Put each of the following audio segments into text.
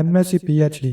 MSc PhD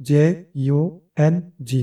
JUNG,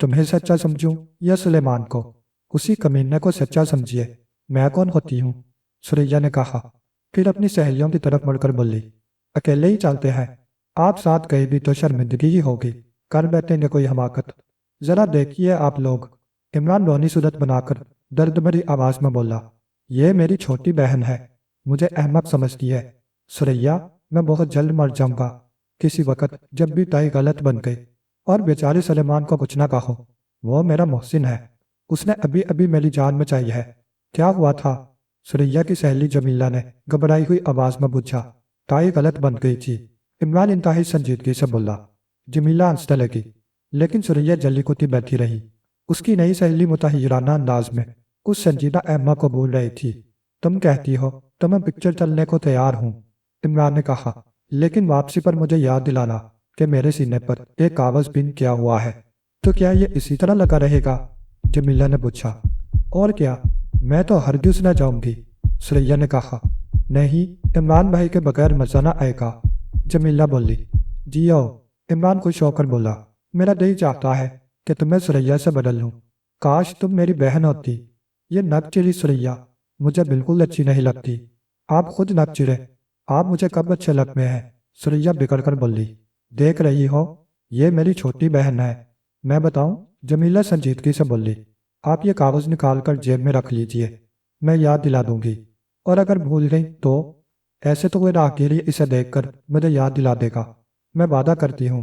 تمہیں سچا سمجھوں یا سلیمان کو؟ اسی کمینے کو سچا سمجھیے، میں کون ہوتی ہوں؟ سریا نے کہا، پھر اپنی سہیلیوں کی طرف مڑ کر بولی، اکیلے ہی چلتے ہیں؟ آپ ساتھ گئی بھی تو شرمندگی ہی ہوگی، کر بیٹھیں گے کوئی حماقت۔ ذرا دیکھیے آپ لوگ، عمران رونی صورت بنا کر درد بھری آواز میں بولا، یہ میری چھوٹی بہن ہے، مجھے احمق سمجھتی ہے۔ سریا، میں بہت جلد مر جاؤں گا کسی وقت جب بھی تائی غلط بن گئی، اور بیچارے سلیمان کو کچھ نہ کہو، وہ میرا محسن ہے، اس نے ابھی ابھی میری جان بچائی ہے۔ کیا ہوا تھا؟ سریا کی سہیلی جمیلہ نے گھبرائی ہوئی آواز میں پوچھا۔ تائی غلط بن گئی تھی، عمران انتہائی سنجیدگی سے بولا۔ جمیلہ ہنسنے لگی، لیکن سریا جلی کتی بیٹھی رہی۔ اس کی نئی سہیلی متحیرانہ انداز میں اس سنجیدہ احمق کو بول رہی تھی، تم کہتی ہو تو میں پکچر چلنے کو تیار ہوں۔ عمران نے کہا، لیکن واپسی پر مجھے یاد دلانا کہ میرے سینے پر ایک کاغذ پن کیا ہوا ہے۔ تو کیا یہ اسی طرح لگا رہے گا؟ جمیلہ نے پوچھا۔ اور کیا، میں تو ہرگز نہ جاؤں گی، سریا نے کہا۔ نہیں، عمران بھائی کے بغیر مزہ نہ آئے گا، جمیلہ بولی۔ جیو، عمران خوش ہو کر بولا، میرا دل چاہتا ہے کہ تمہیں سریا سے بدل لوں، کاش تم میری بہن ہوتی۔ یہ نک چڑی سریا مجھے بالکل اچھی نہیں لگتی۔ آپ خود نک چڑے، آپ مجھے کب اچھے لگتے ہیں؟ سریا بگڑ کر بولی۔ دیکھ رہی ہو، یہ میری چھوٹی بہن ہے، میں بتاؤں؟ جمیلہ سنجیدگی سے بولی۔ آپ یہ کاغذ نکال کر جیب میں رکھ لیجئے، میں یاد دلا دوں گی، اور اگر بھول گئی تو؟ ایسے تو کوئی راہگیر اسے دیکھ کر مجھے یاد دلا دے گا، میں وعدہ کرتی ہوں۔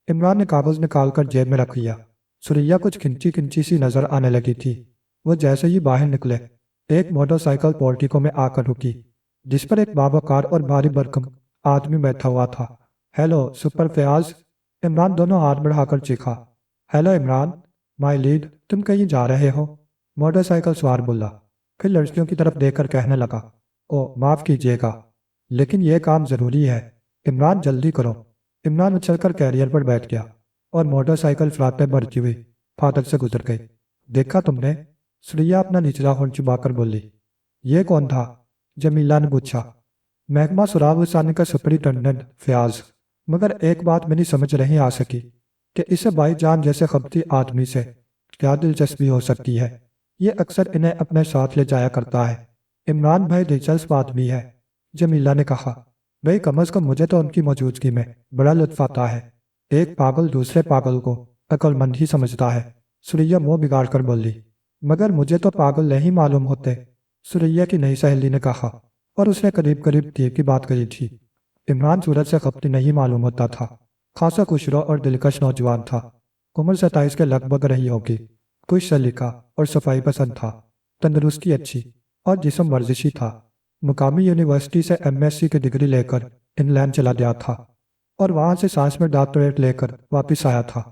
عمران نے کاغذ نکال کر جیب میں رکھ لیا۔ سریا کچھ کھنچی کھنچی سی نظر آنے لگی تھی۔ وہ جیسے ہی باہر نکلے، ایک موٹر سائیکل پورٹیکو میں آ کر رکی، جس پر ایک باوقار اور بھاری بھرکم آدمی بیٹھا ہوا تھا۔ ہیلو سپر فیاض، عمران دونوں ہاتھ بڑھا کر چیخا۔ ہیلو عمران، مائی لیڈ، تم کہیں جا رہے ہو؟ موٹر سائیکل سوار بولا، پھر لڑکیوں کی طرف دیکھ کر کہنے لگا، او معاف کیجیے گا، لیکن یہ کام ضروری ہے، عمران جلدی کرو۔ عمران اچھل کر کیریئر پر بیٹھ گیا اور موٹر سائیکل فراٹے بھرتی ہوئی پھاٹک سے گزر گئی۔ دیکھا تم نے؟ سریا اپنا نچلا ہونٹ چبا کر بولی۔ یہ کون تھا؟ جمیلہ نے پوچھا۔ محکمہ سراغ رسانی کا سپرنٹنڈنٹ فیاض، مگر ایک بات میری سمجھ نہیں آ سکی کہ اسے بھائی جان جیسے خبتی آدمی سے کیا دلچسپی ہو سکتی ہے۔ یہ اکثر انہیں اپنے ساتھ لے جایا کرتا ہے۔ عمران بھائی دلچسپ آدمی ہے، جمیلہ نے کہا۔ بھئی کم از کم مجھے تو ان کی موجودگی میں بڑا لطف آتا ہے۔ ایک پاگل دوسرے پاگل کو عقل مند ہی سمجھتا ہے، سریا منہ بگاڑ کر بولی۔ مگر مجھے تو پاگل نہیں معلوم ہوتے، سریا کی نئی سہیلی نے کہا، اور اس نے قریب قریب تیر کی بات کہی تھی۔ عمران صورت سے خپتی نہیں معلوم ہوتا تھا، خاصا خوشرو اور دلکش نوجوان تھا، عمر 27 کے لگ بھگ رہی ہوگی، خوش سلیقہ اور صفائی پسند تھا، تندرستی اچھی اور جسم ورزشی تھا۔ مقامی یونیورسٹی سے MS کی ڈگری لے کر انگلینڈ چلا گیا تھا، اور وہاں سے سائنس میں ڈاکٹریٹ لے کر واپس آیا تھا۔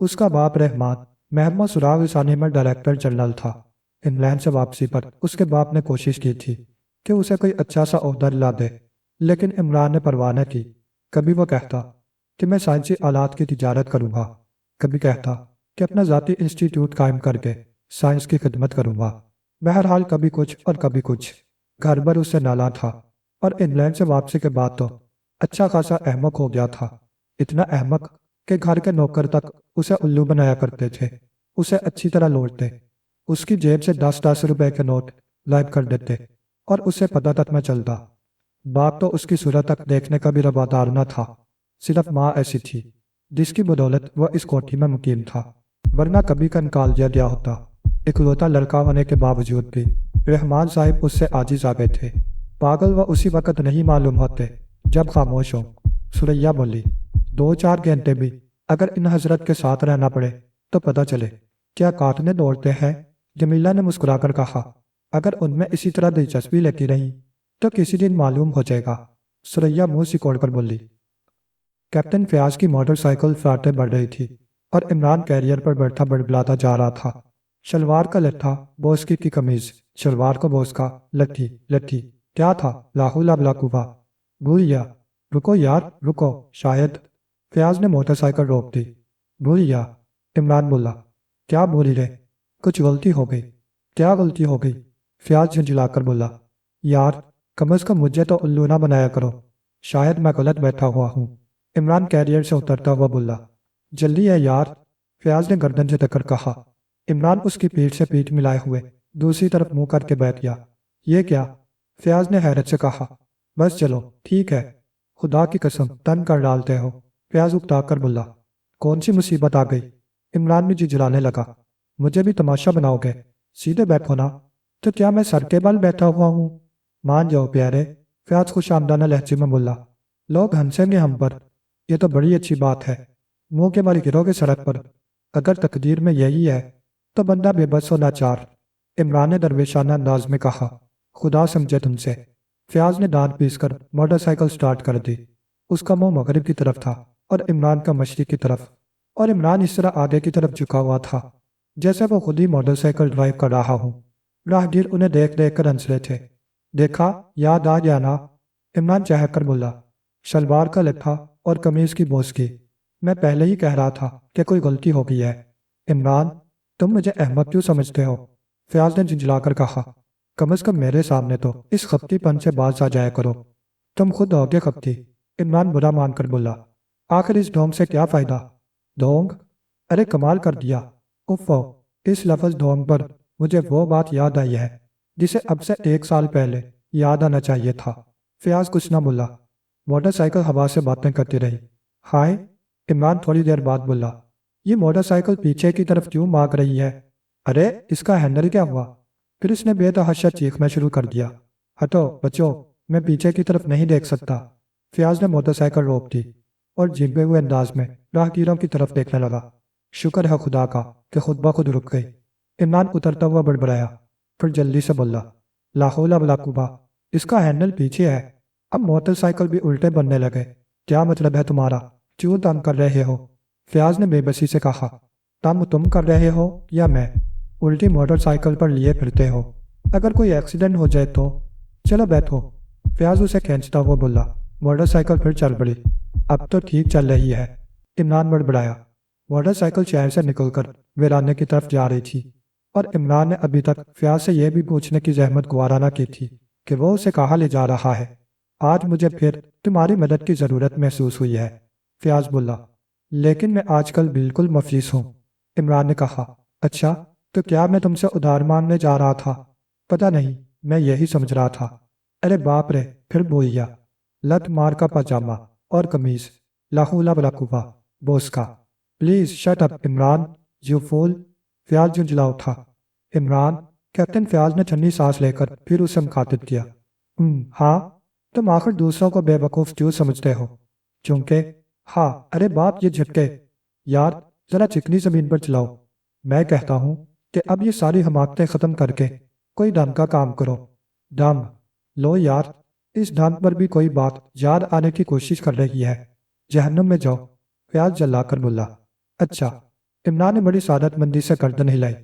اس کا باپ رحمان محکمہ سراغ رسانی میں ڈائریکٹر جنرل تھا۔ انگلینڈ سے واپسی پر اس کے باپ نے کوشش کی تھی کہ اسے کوئی اچھا سا عہدہ دلا دے، لیکن عمران نے پرواہ نہ کی۔ کبھی وہ کہتا کہ میں سائنسی آلات کی تجارت کروں گا، کبھی کہتا کہ اپنا ذاتی انسٹیٹیوٹ قائم کر کے سائنس کی خدمت کروں گا۔ بہرحال کبھی کچھ اور کبھی کچھ، گھر بھر اس سے نالا تھا، اور انگلینڈ سے واپسی کے بعد تو اچھا خاصا احمق ہو گیا تھا، اتنا احمق کہ گھر کے نوکر تک اسے الو بنایا کرتے تھے، اسے اچھی طرح لوٹتے، اس کی جیب سے 10 روپے کے نوٹ غائب کر دیتے، اور اسے پتہ تک نہ چلتا۔ باپ تو اس کی صورت تک دیکھنے کا بھی روادار نہ تھا، صرف ماں ایسی تھی جس کی بدولت وہ اس کوٹھی میں مقیم تھا، ورنہ کبھی کا نکال دیا گیا ہوتا۔ اکلوتا لڑکا ہونے کے باوجود بھی رحمان صاحب اس سے عاجز آ گئے تھے۔ پاگل وہ اسی وقت نہیں معلوم ہوتے جب خاموش ہوں، سریا بولی۔ 2-4 گھنٹے بھی اگر ان حضرت کے ساتھ رہنا پڑے تو پتہ چلے کیا کاٹنے دوڑتے ہیں، جمیلہ نے مسکرا کر کہا۔ اگر ان میں اسی طرح دلچسپی لیتی رہی تو کسی دن معلوم ہو جائے گا، سریا منہ سکوڑ کر بولی۔ کیپٹن فیاض کی موٹر سائیکل فراٹے بڑھ رہی تھی، اور عمران کیریئر پر بیٹھا بڑبڑاتا جا رہا تھا۔ شلوار کا لٹھا بوسکی کی قمیض، شلوار کو بوس کا لٹھی لٹھی، کیا تھا لا حول ولا قوہ، بھول گیا۔ رکو یار رکو، شاید فیاض نے موٹر سائیکل روک دی۔ بھول گیا، عمران بولا۔ کیا بھول گئے؟ کچھ غلطی ہو گئی؟ کیا غلطی ہو گئی؟ فیاض جھنجھلا کر بولا۔ یار کم از کم مجھے تو الو نہ بنایا کرو، شاید میں غلط بیٹھا ہوا ہوں، عمران کیریئر سے اترتا ہوا بولا۔ جلدی ہے یار، فیاض نے گردن جھٹک کر کہا۔ عمران اس کی پیٹھ سے پیٹھ ملائے ہوئے دوسری طرف منہ کر کے بیٹھ گیا۔ یہ کیا؟ فیاض نے حیرت سے کہا۔ بس چلو ٹھیک ہے، خدا کی قسم تنگ کر ڈالتے ہو، فیاض اکتا کر بولا۔ کون سی مصیبت آ گئی؟ عمران بھی جھجھلانے لگا۔ مجھے بھی تماشا بناؤ گے؟ سیدھے بیٹھو نا۔ تو کیا میں سر کے بل بیٹھا ہوا ہوں؟ مان جاؤ پیارے، فیاض خوش آمدانہ لہجے میں بولا۔ لوگ ہنسیں گے ہم پر، یہ تو بڑی اچھی بات ہے۔ منہ کے ماری گرو گے سڑک پر، اگر تقدیر میں یہی ہے تو بندہ بے بس و لاچار۔ عمران نے درویشانہ انداز میں کہا۔ خدا سمجھے تم سے۔ فیاض نے دانت پیس کر موٹر سائیکل سٹارٹ کر دی۔ اس کا منہ مغرب کی طرف تھا اور عمران کا مشرق کی طرف، اور عمران اس طرح آگے کی طرف جھکا ہوا تھا جیسے وہ خود ہی موٹر سائیکل ڈرائیو کر رہا ہوں۔ راہگیر انہیں دیکھ دیکھ کر ہنس رہے تھے۔ دیکھا، یاد آ گیا نا؟ عمران چہک کر بولا۔ شلوار کا لٹھا اور قمیض کی بوسکی، میں پہلے ہی کہہ رہا تھا کہ کوئی غلطی ہو گئی ہے۔ عمران، تم مجھے احمق کیوں سمجھتے ہو؟ فیاض نے جھنجھلا کر کہا۔ کم از کم میرے سامنے تو اس خپتی پن سے باز آ جایا کرو۔ تم خود ہوگے خپتی، عمران برا مان کر بولا۔ آخر اس ڈھونگ سے کیا فائدہ؟ ڈھونگ؟ ارے کمال کر دیا۔ اوفو، اس لفظ ڈھونگ پر مجھے وہ بات یاد آئی ہے جسے اب سے 1 سال پہلے یاد آنا چاہیے تھا۔ فیاض کچھ نہ بولا۔ موٹر سائیکل ہوا سے باتیں کرتی رہی۔ ہائے، عمران تھوڑی دیر بعد بولا۔ یہ موٹر سائیکل پیچھے کی طرف کیوں بھاگ رہی ہے؟ ارے اس کا ہینڈل کیا ہوا؟ پھر اس نے بے تحاشا چیخنا شروع کر دیا۔ ہٹو بچو، میں پیچھے کی طرف نہیں دیکھ سکتا۔ فیاض نے موٹر سائیکل روک دی اور جھگے ہوئے انداز میں راہگیروں کی طرف دیکھنے لگا۔ شکر ہے خدا کا کہ خود بخود رک گئی۔ عمران اترتا ہوا بڑبڑایا، پھر جلدی سے بولا۔ لا حول ولا قوہ، اس کا ہینڈل پیچھے ہے۔ اب موٹر سائیکل بھی الٹے بننے لگے۔ کیا مطلب ہے تمہارا؟ کیوں تم کر رہے ہو؟ فیاض نے بے بسی سے کہا۔ تم کر رہے ہو یا میں؟ الٹی موٹر سائیکل پر لیے پھرتے ہو، اگر کوئی ایکسیڈنٹ ہو جائے تو؟ چلو بیٹھو، فیاض اسے کھینچتا ہوا بولا۔ موٹر سائیکل پھر چل پڑی۔ اب تو ٹھیک چل رہی ہے، عمران بڑبڑایا۔ موٹر سائیکل شہر سے نکل کر ویرانے کی طرف جا رہی تھی اور عمران نے ابھی تک فیاض سے یہ بھی پوچھنے کی زحمت گوارا نہ کی تھی کہ وہ اسے کہاں لے جا رہا ہے۔ آج مجھے پھر تمہاری مدد کی ضرورت محسوس ہوئی ہے، فیاض بولا، لیکن میں آج کل بالکل مفلس ہوں۔ عمران نے کہا۔ اچھا، تو کیا میں تم سے ادھار مانگنے جا رہا تھا؟ پتہ نہیں، میں یہی سمجھ رہا تھا۔ ارے باپ رے، پھر بوئیا، لت مار کا پاجامہ اور قمیض، لا حول ولا قوہ، بوس کا۔ Please shut up Imran, you fool, Fayyaz جھنجھلا اٹھا۔ عمران، کیپٹن فیاض نے ٹھنڈی سانس لے کر پھر اسے مخاطب کیا۔ ہاں، تم آخر دوسروں کو بے وقوف کیوں سمجھتے ہو؟ چونکہ ہاں، ارے باپ یہ جھٹکے، یار ذرا چکنی زمین پر چلاؤ۔ میں کہتا ہوں کہ اب یہ ساری حماقتیں ختم کر کے کوئی ڈھنگ کا کام کرو۔ ڈھنگ؟ لو یار، اس ڈھنگ پر بھی کوئی بات یاد آنے کی کوشش کر رہی ہے۔ جہنم میں جاؤ، فیاض جلا کر بولا۔ اچھا، عمران نے بڑی سعادت مندی سے گردن ہلائی۔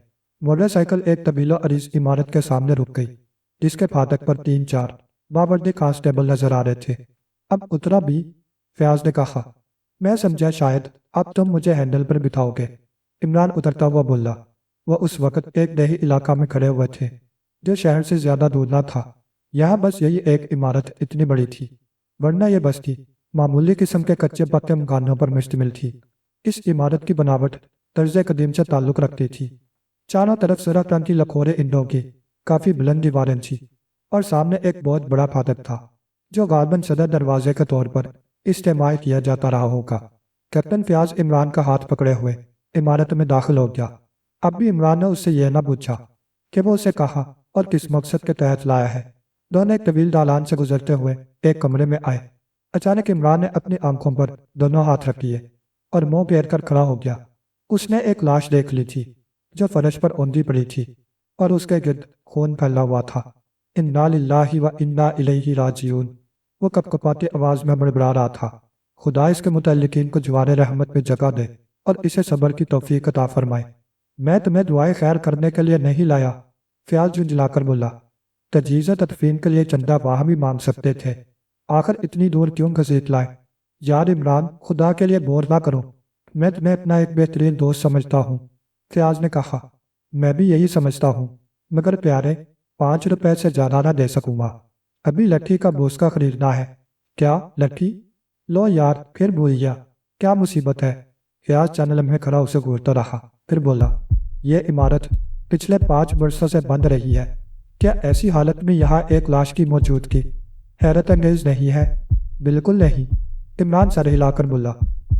موٹر سائیکل ایک طویل و عریض عمارت کے سامنے رک گئی جس کے پھاٹک پر 3-4 باوردی کانسٹیبل نظر آ رہے تھے۔ اب اترا بھی؟ فیاض نے کہا۔ میں سمجھا شاید اب تم مجھے ہینڈل پر بٹھاؤ گے، عمران اترتا ہوا بولا۔ وہ اس وقت ایک دیہی علاقہ میں کھڑے ہوئے تھے جو شہر سے زیادہ دور نہ تھا۔ یہاں بس یہی ایک عمارت اتنی بڑی تھی، ورنہ یہ بستی معمولی قسم کے کچے پکے مکانوں پر مشتمل تھی۔ اس عمارت کی بناوٹ طرز قدیم سے تعلق رکھتی تھی۔ چاروں طرف سرخ رنگ کی لکھورے اینٹوں کی کافی بلند دیواریں تھیں اور سامنے ایک بہت بڑا پھاٹک تھا جو غالباً صدر دروازے کے طور پر استعمال کیا جاتا رہا ہوگا۔ کیپٹن فیاض عمران کا ہاتھ پکڑے ہوئے عمارت میں داخل ہو گیا۔ اب بھی عمران نے اس سے یہ نہ پوچھا کہ وہ اسے کہاں اور کس مقصد کے تحت لایا ہے۔ دونوں ایک طویل دالان سے گزرتے ہوئے ایک کمرے میں آئے۔ اچانک عمران نے اپنی آنکھوں پر دونوں ہاتھ رکھ لیے اور منہ پھیر کر کھڑا ہو گیا۔ اس نے ایک لاش دیکھ لی تھی جو فرش پر اوندھی پڑی تھی اور اس کے گرد خون پھیلا ہوا تھا۔ انا للہ و انا الیہ راجعون، وہ کپکپاتی آواز میں بڑبڑا رہا تھا۔ خدا اس کے متعلقین کو جوار رحمت میں جگہ دے اور اسے صبر کی توفیق عطا فرمائے۔ میں تمہیں دعائے خیر کرنے کے لیے نہیں لایا، فیاض جھنجھلا کر بولا۔ تجہیز تدفین کے لیے چندہ باہم بھی مانگ سکتے تھے، آخر اتنی دور کیوں گھسیٹ لائے؟ یار عمران، خدا کے لیے بور نہ کرو، میں تمہیں اپنا ایک بہترین دوست سمجھتا ہوں، فیاض نے کہا۔ میں بھی یہی سمجھتا ہوں، مگر پیارے 5 روپے سے زیادہ نہ دے سکوں گا، ابھی لٹھی کا بوسکا خریدنا ہے۔ کیا لٹھی؟ لو یار، پھر بھول گیا، کیا مصیبت ہے؟ فیاض چند لمحے کھڑا اسے گھورتا رہا، پھر بولا، یہ عمارت پچھلے 5 برسوں سے بند رہی ہے، کیا ایسی حالت میں یہاں ایک لاش کی موجودگی حیرت انگیز نہیں ہے؟ بالکل نہیں، عمران سر ہلا کر بولا،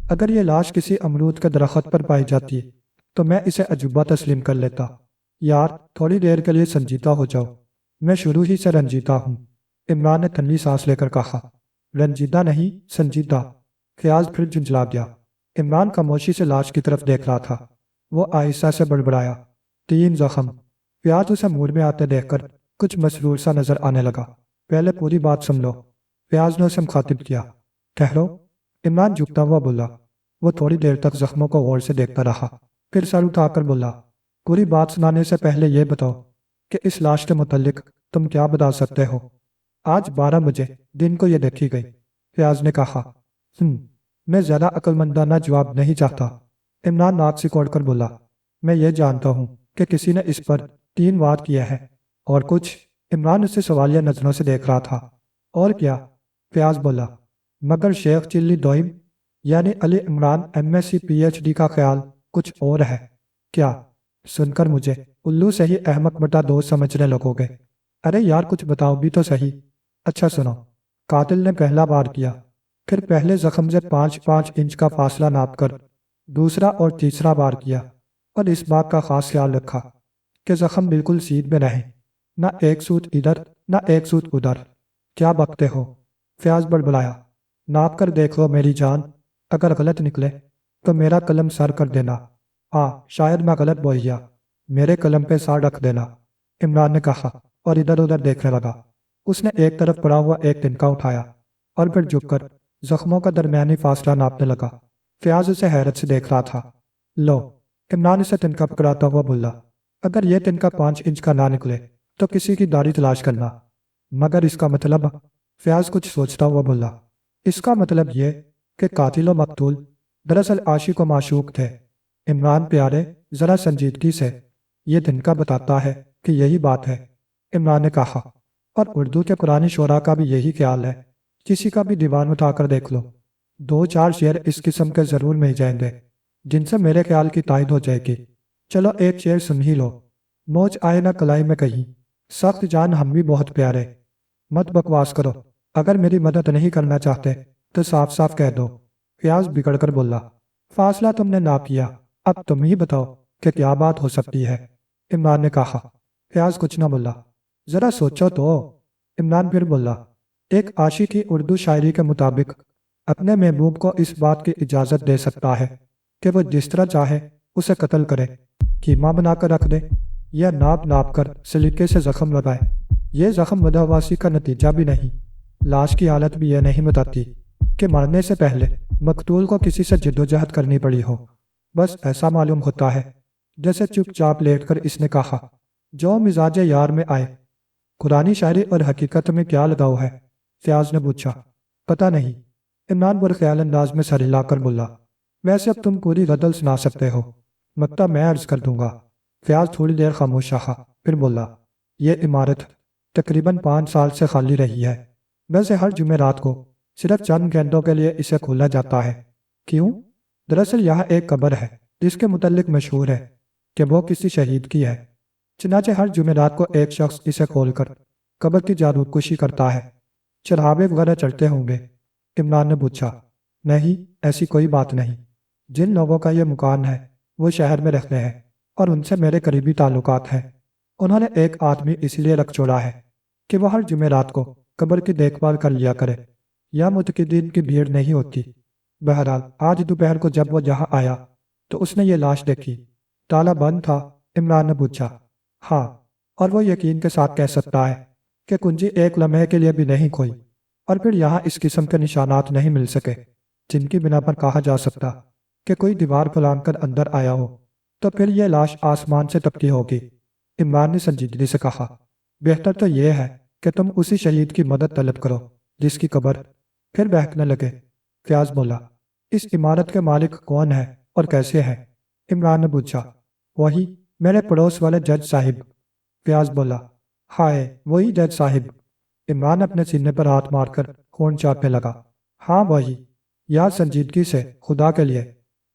اگر یہ لاش کسی امرود کے درخت پر پائی جاتی تو میں اسے عجوبہ تسلیم کر لیتا۔ یار تھوڑی دیر کے لیے سنجیدہ ہو جاؤ، میں شروع ہی سے رنجیدہ ہوں، عمران نے ٹھنڈی سانس لے کر کہا۔ رنجیدہ نہیں، سنجیدہ، فیاض پھر جھنجھلا گیا۔ عمران خاموشی سے لاش کی طرف دیکھ رہا تھا۔ وہ آہستہ سے بڑبڑایا، 3 زخم۔ فیاض اسے موڑ میں آتے دیکھ کر کچھ مسرور سا نظر آنے لگا۔ پہلے پوری بات سن لو، فیاض نے اسے مخاطب کیا۔ ٹھہرو، عمران جھکتا ہوا بولا۔ وہ تھوڑی دیر تک زخموں کو غور سے دیکھتا رہا، پھر سر اٹھا کر بولا، پوری بات سنانے سے پہلے یہ بتاؤ کہ اس لاش کے متعلق تم کیا بتا سکتے ہو؟ آج 12 بجے دن کو یہ دیکھی گئی، فیاض نے کہا۔ میں زیادہ عقل مندانہ جواب نہیں چاہتا، عمران ناک سکوڑ کر بولا۔ میں یہ جانتا ہوں کہ کسی نے اس پر 3 وار کیا ہے۔ اور کچھ؟ عمران اسے سوالیہ نظروں سے دیکھ رہا تھا۔ اور کیا؟ فیاض بولا، مگر شیخ چلی دوئم یعنی علی عمران MSc PhD کا خیال کچھ اور ہے۔ کیا؟ سن کر مجھے الو سے ہی احمق بٹا 2 سمجھنے لگو گے۔ ارے یار کچھ بتاؤ بھی تو صحیح۔ اچھا سنو، قاتل نے پہلا وار کیا، پھر پہلے زخم سے 5-5 انچ کا فاصلہ ناپ کر دوسرا اور تیسرا وار کیا، اور اس بات کا خاص خیال رکھا کہ زخم بالکل سیدھ میں رہیں، نہ ایک سوت ادھر نہ ایک سوت ادھر۔ کیا بکتے ہو؟ فیاض بڑبڑایا۔ ناپ کر دیکھ لو میری جان، اگر غلط نکلے تو میرا قلم سر کر دینا۔ ہاں شاید میں غلط بول گیا، میرے قلم پہ سار رکھ دینا، عمران نے کہا اور ادھر ادھر دیکھنے لگا۔ اس نے ایک طرف پڑا ہوا ایک تنکا اٹھایا اور پھر جھک کر زخموں کا درمیانی فاصلہ ناپنے لگا۔ فیاض اسے حیرت سے دیکھ رہا تھا۔ لو، عمران اسے تنکا پکڑاتا ہوا بولا، اگر یہ تنکا 5 انچ کا نہ نکلے تو کسی کی داڑھی تلاش کرنا۔ مگر اس کا مطلب؟ فیاض کچھ سوچتا ہوا بولا، اس کا مطلب یہ کہ قاتل و مقتول دراصل عاشق و معشوق تھے۔ عمران پیارے، ذرا سنجیدگی سے، یہ تنکا بتاتا ہے کہ یہی بات ہے، عمران نے کہا۔ اور اردو کے قرآن شعراء کا بھی یہی خیال ہے، کسی کا بھی دیوان اٹھا کر دیکھ لو، 2-4 شعر اس قسم کے ضرور مل جائیں گے جن سے میرے خیال کی تائید ہو جائے گی۔ چلو ایک شعر سن ہی لو، موج آئے نہ کلائی میں کہیں، سخت جان ہم بھی بہت پیارے۔ مت بکواس کرو، اگر میری مدد نہیں کرنا چاہتے تو صاف صاف کہہ دو، فیاض بگڑ کر بولا۔ فاصلہ تم نے ناپ کیا، اب تم ہی بتاؤ کہ کیا بات ہو سکتی ہے، عمران نے کہا۔ فیاض کچھ نہ بولا۔ ذرا سوچو تو، عمران پھر بولا، ایک عاشق کی اردو شاعری کے مطابق اپنے محبوب کو اس بات کی اجازت دے سکتا ہے کہ وہ جس طرح چاہے اسے قتل کرے، کیما بنا کر رکھ دے یا ناپ ناپ کر سلیقے سے زخم لگائے۔ یہ زخم بدحواسی کا نتیجہ بھی نہیں، لاش کی حالت بھی یہ نہیں بتاتی کہ مرنے سے پہلے مقتول کو کسی سے جدوجہد کرنی پڑی ہو۔ بس ایسا معلوم ہوتا ہے جیسے چپ چاپ لیٹ کر اس نے کہا، جو مزاج یار میں آئے۔ قرآنی شاعری اور حقیقت میں کیا لگاؤ ہے؟ فیاض نے پوچھا۔ پتہ نہیں، عمران برخیال انداز میں سر ہلا کر بولا۔ ویسے اب تم پوری غزل سنا سکتے ہو، مکتب میں عرض کر دوں گا۔ فیاض تھوڑی دیر خاموش رہا، پھر بولا، یہ عمارت تقریباً 5 سال سے خالی رہی ہے، ویسے ہر جمعرات کو صرف چند گھنٹوں کے لیے اسے کھولا جاتا ہے۔ کیوں؟ دراصل یہاں ایک قبر ہے جس کے متعلق مشہور ہے کہ وہ کسی شہید کی ہے، چنانچہ ہر جمعرات کو ایک شخص اسے کھول کر قبر کی جارود کشی کرتا ہے۔ چڑھاوے وغیرہ چڑھتے ہوں گے؟ عمران نے پوچھا۔ نہیں، ایسی کوئی بات نہیں، جن لوگوں کا یہ مکان ہے وہ شہر میں رہتے ہیں اور ان سے میرے قریبی تعلقات ہیں۔ انہوں نے ایک آدمی اس لیے رکھ چھوڑا ہے کہ وہ ہر جمعرات کو قبر کی دیکھ بھال کر لیا کرے، یا متقدین کی بھیڑ نہیں ہوتی۔ بہرحال آج دوپہر کو جب وہ یہاں آیا تو اس نے یہ لاش دیکھی۔ تالا بند تھا؟ عمران نے پوچھا۔ ہاں، اور وہ یقین کے ساتھ کہہ سکتا ہے کہ کنجی ایک لمحے کے لیے بھی نہیں کھوئی، اور پھر یہاں اس قسم کے نشانات نہیں مل سکے جن کی بنا پر کہا جا سکتا کہ کوئی دیوار پھلانگ کر اندر آیا ہو، تو پھر یہ لاش آسمان سے ٹپکی ہوگی۔ عمران نے سنجیدگی سے کہا، بہتر تو یہ ہے کہ تم اسی شہید کی مدد طلب کرو جس کی قبر۔ پھر بہکنے لگے۔ فیاض بولا، اس عمارت کے مالک کون ہے اور کیسے ہے؟ عمران نے پوچھا۔ وہی میرے پڑوس والے جج صاحب، فیاض بولا۔ ہائے، وہی جج صاحب؟ عمران اپنے سینے پر ہاتھ مار کر خون چاٹنے لگا۔ ہاں وہی۔ یا سنجیدگی سے، خدا کے لیے،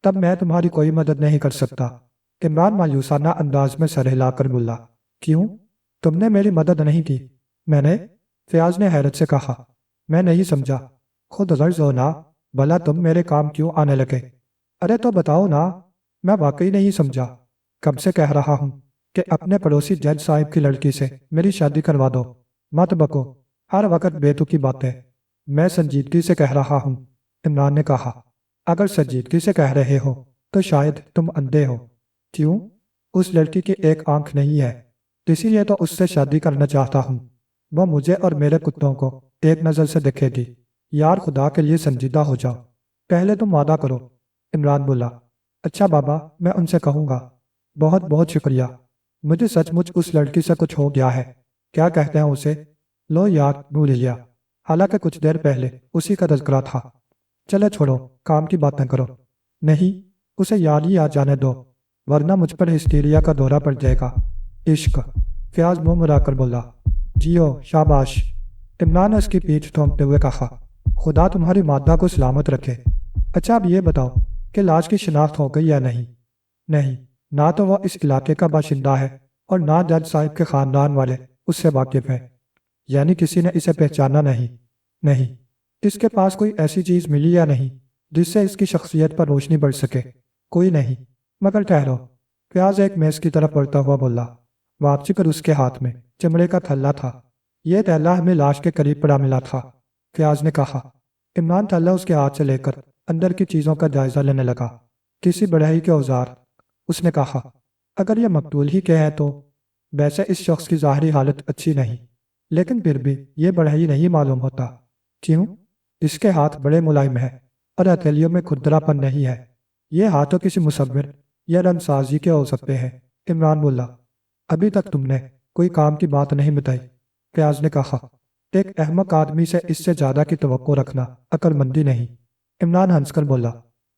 تب میں تمہاری کوئی مدد نہیں کر سکتا۔ عمران مایوسانہ انداز میں سر ہلا کر بولا، کیوں؟ تم نے میری مدد نہیں کی؟ میں نے؟ فیاض نے حیرت سے کہا، میں نہیں سمجھا۔ خود غرض ہو نا، بھلا تم میرے کام کیوں آنے لگے؟ ارے تو بتاؤ نا، میں واقعی نہیں سمجھا۔ کب سے کہہ رہا ہوں کہ اپنے پڑوسی جج صاحب کی لڑکی سے میری شادی کروا دو، مت بکو، ہر وقت بے تکی باتیں۔ میں سنجیدگی سے کہہ رہا ہوں، عمران نے کہا۔ اگر سنجیدگی سے کہہ رہے ہو تو شاید تم اندھے ہو۔ کیوں؟ اس لڑکی کی ایک آنکھ نہیں ہے، اسی لیے تو اس سے شادی کرنا چاہتا ہوں۔ وہ مجھے اور میرے کتوں کو ایک نظر سے دیکھے گی۔ یار خدا کے لیے سنجیدہ ہو جاؤ، پہلے تم وعدہ کرو۔ عمران بولا، اچھا بابا، میں ان سے کہوں گا۔ بہت بہت شکریہ۔ مجھے سچ مچ اس لڑکی سے کچھ ہو گیا ہے۔ کیا کہتے ہیں اسے؟ لو یار، بھول لیا، حالانکہ کچھ دیر پہلے اسی کا تذکرہ تھا۔ چلے چھوڑو، کام کی باتیں کرو۔ نہیں، اسے یاد ہی آ جانے دو، ورنہ مجھ پر ہسٹیریا کا دورہ پڑ جائے گا۔ عشق، فیاض منہ مرا کر بولا۔ جیو، شاباش، عمران نے اس کی پیٹھ تھومتے ہوئے کہا۔ خدا تمہاری مادہ کو سلامت رکھے۔ اچھا اب یہ بتاؤ کہ لاش کی شناخت ہو گئی یا نہیں؟ نہیں، نہ تو وہ اس علاقے کا باشندہ ہے اور نہ جج صاحب کے خاندان والے اس سے واقف ہیں۔ یعنی کسی نے اسے پہچانا نہیں؟ نہیں۔ اس کے پاس کوئی ایسی چیز ملی یا نہیں جس سے اس کی شخصیت پر روشنی پڑ سکے؟ کوئی نہیں۔ مگر ٹھہرو، فیاض ایک میز کی طرف بڑھتا ہوا بولا۔ واپسی پر اس کے ہاتھ میں چمڑے کا تھلہ تھا۔ یہ تھیلہ ہمیں لاش کے قریب پڑا ملا تھا، فیاض نے کہا۔ عمران تھلہ اس کے ہاتھ سے لے کر اندر کی چیزوں کا جائزہ لینے لگا۔ کسی بڑھئی کے اوزار، اس نے کہا۔ اگر یہ مقتول ہی کے ہے تو ویسے اس شخص کی ظاہری حالت اچھی نہیں، لیکن پھر بھی یہ بڑھئی نہیں معلوم ہوتا۔ کیوں؟ اس کے ہاتھ بڑے ملائم ہیں اور ہتھیلیوں میں کھردرا پن نہیں ہے۔ یہ ہاتھوں کسی مصور یا رنگ سازی کے ہو سکتے ہیں۔ عمران بولا، ابھی تک تم نے کوئی کام کی بات نہیں بتائی، فیاض نے کہا۔ ایک احمق آدمی سے اس سے زیادہ کی توقع رکھنا عقل مندی نہیں۔ عمران ہنس کر بولا،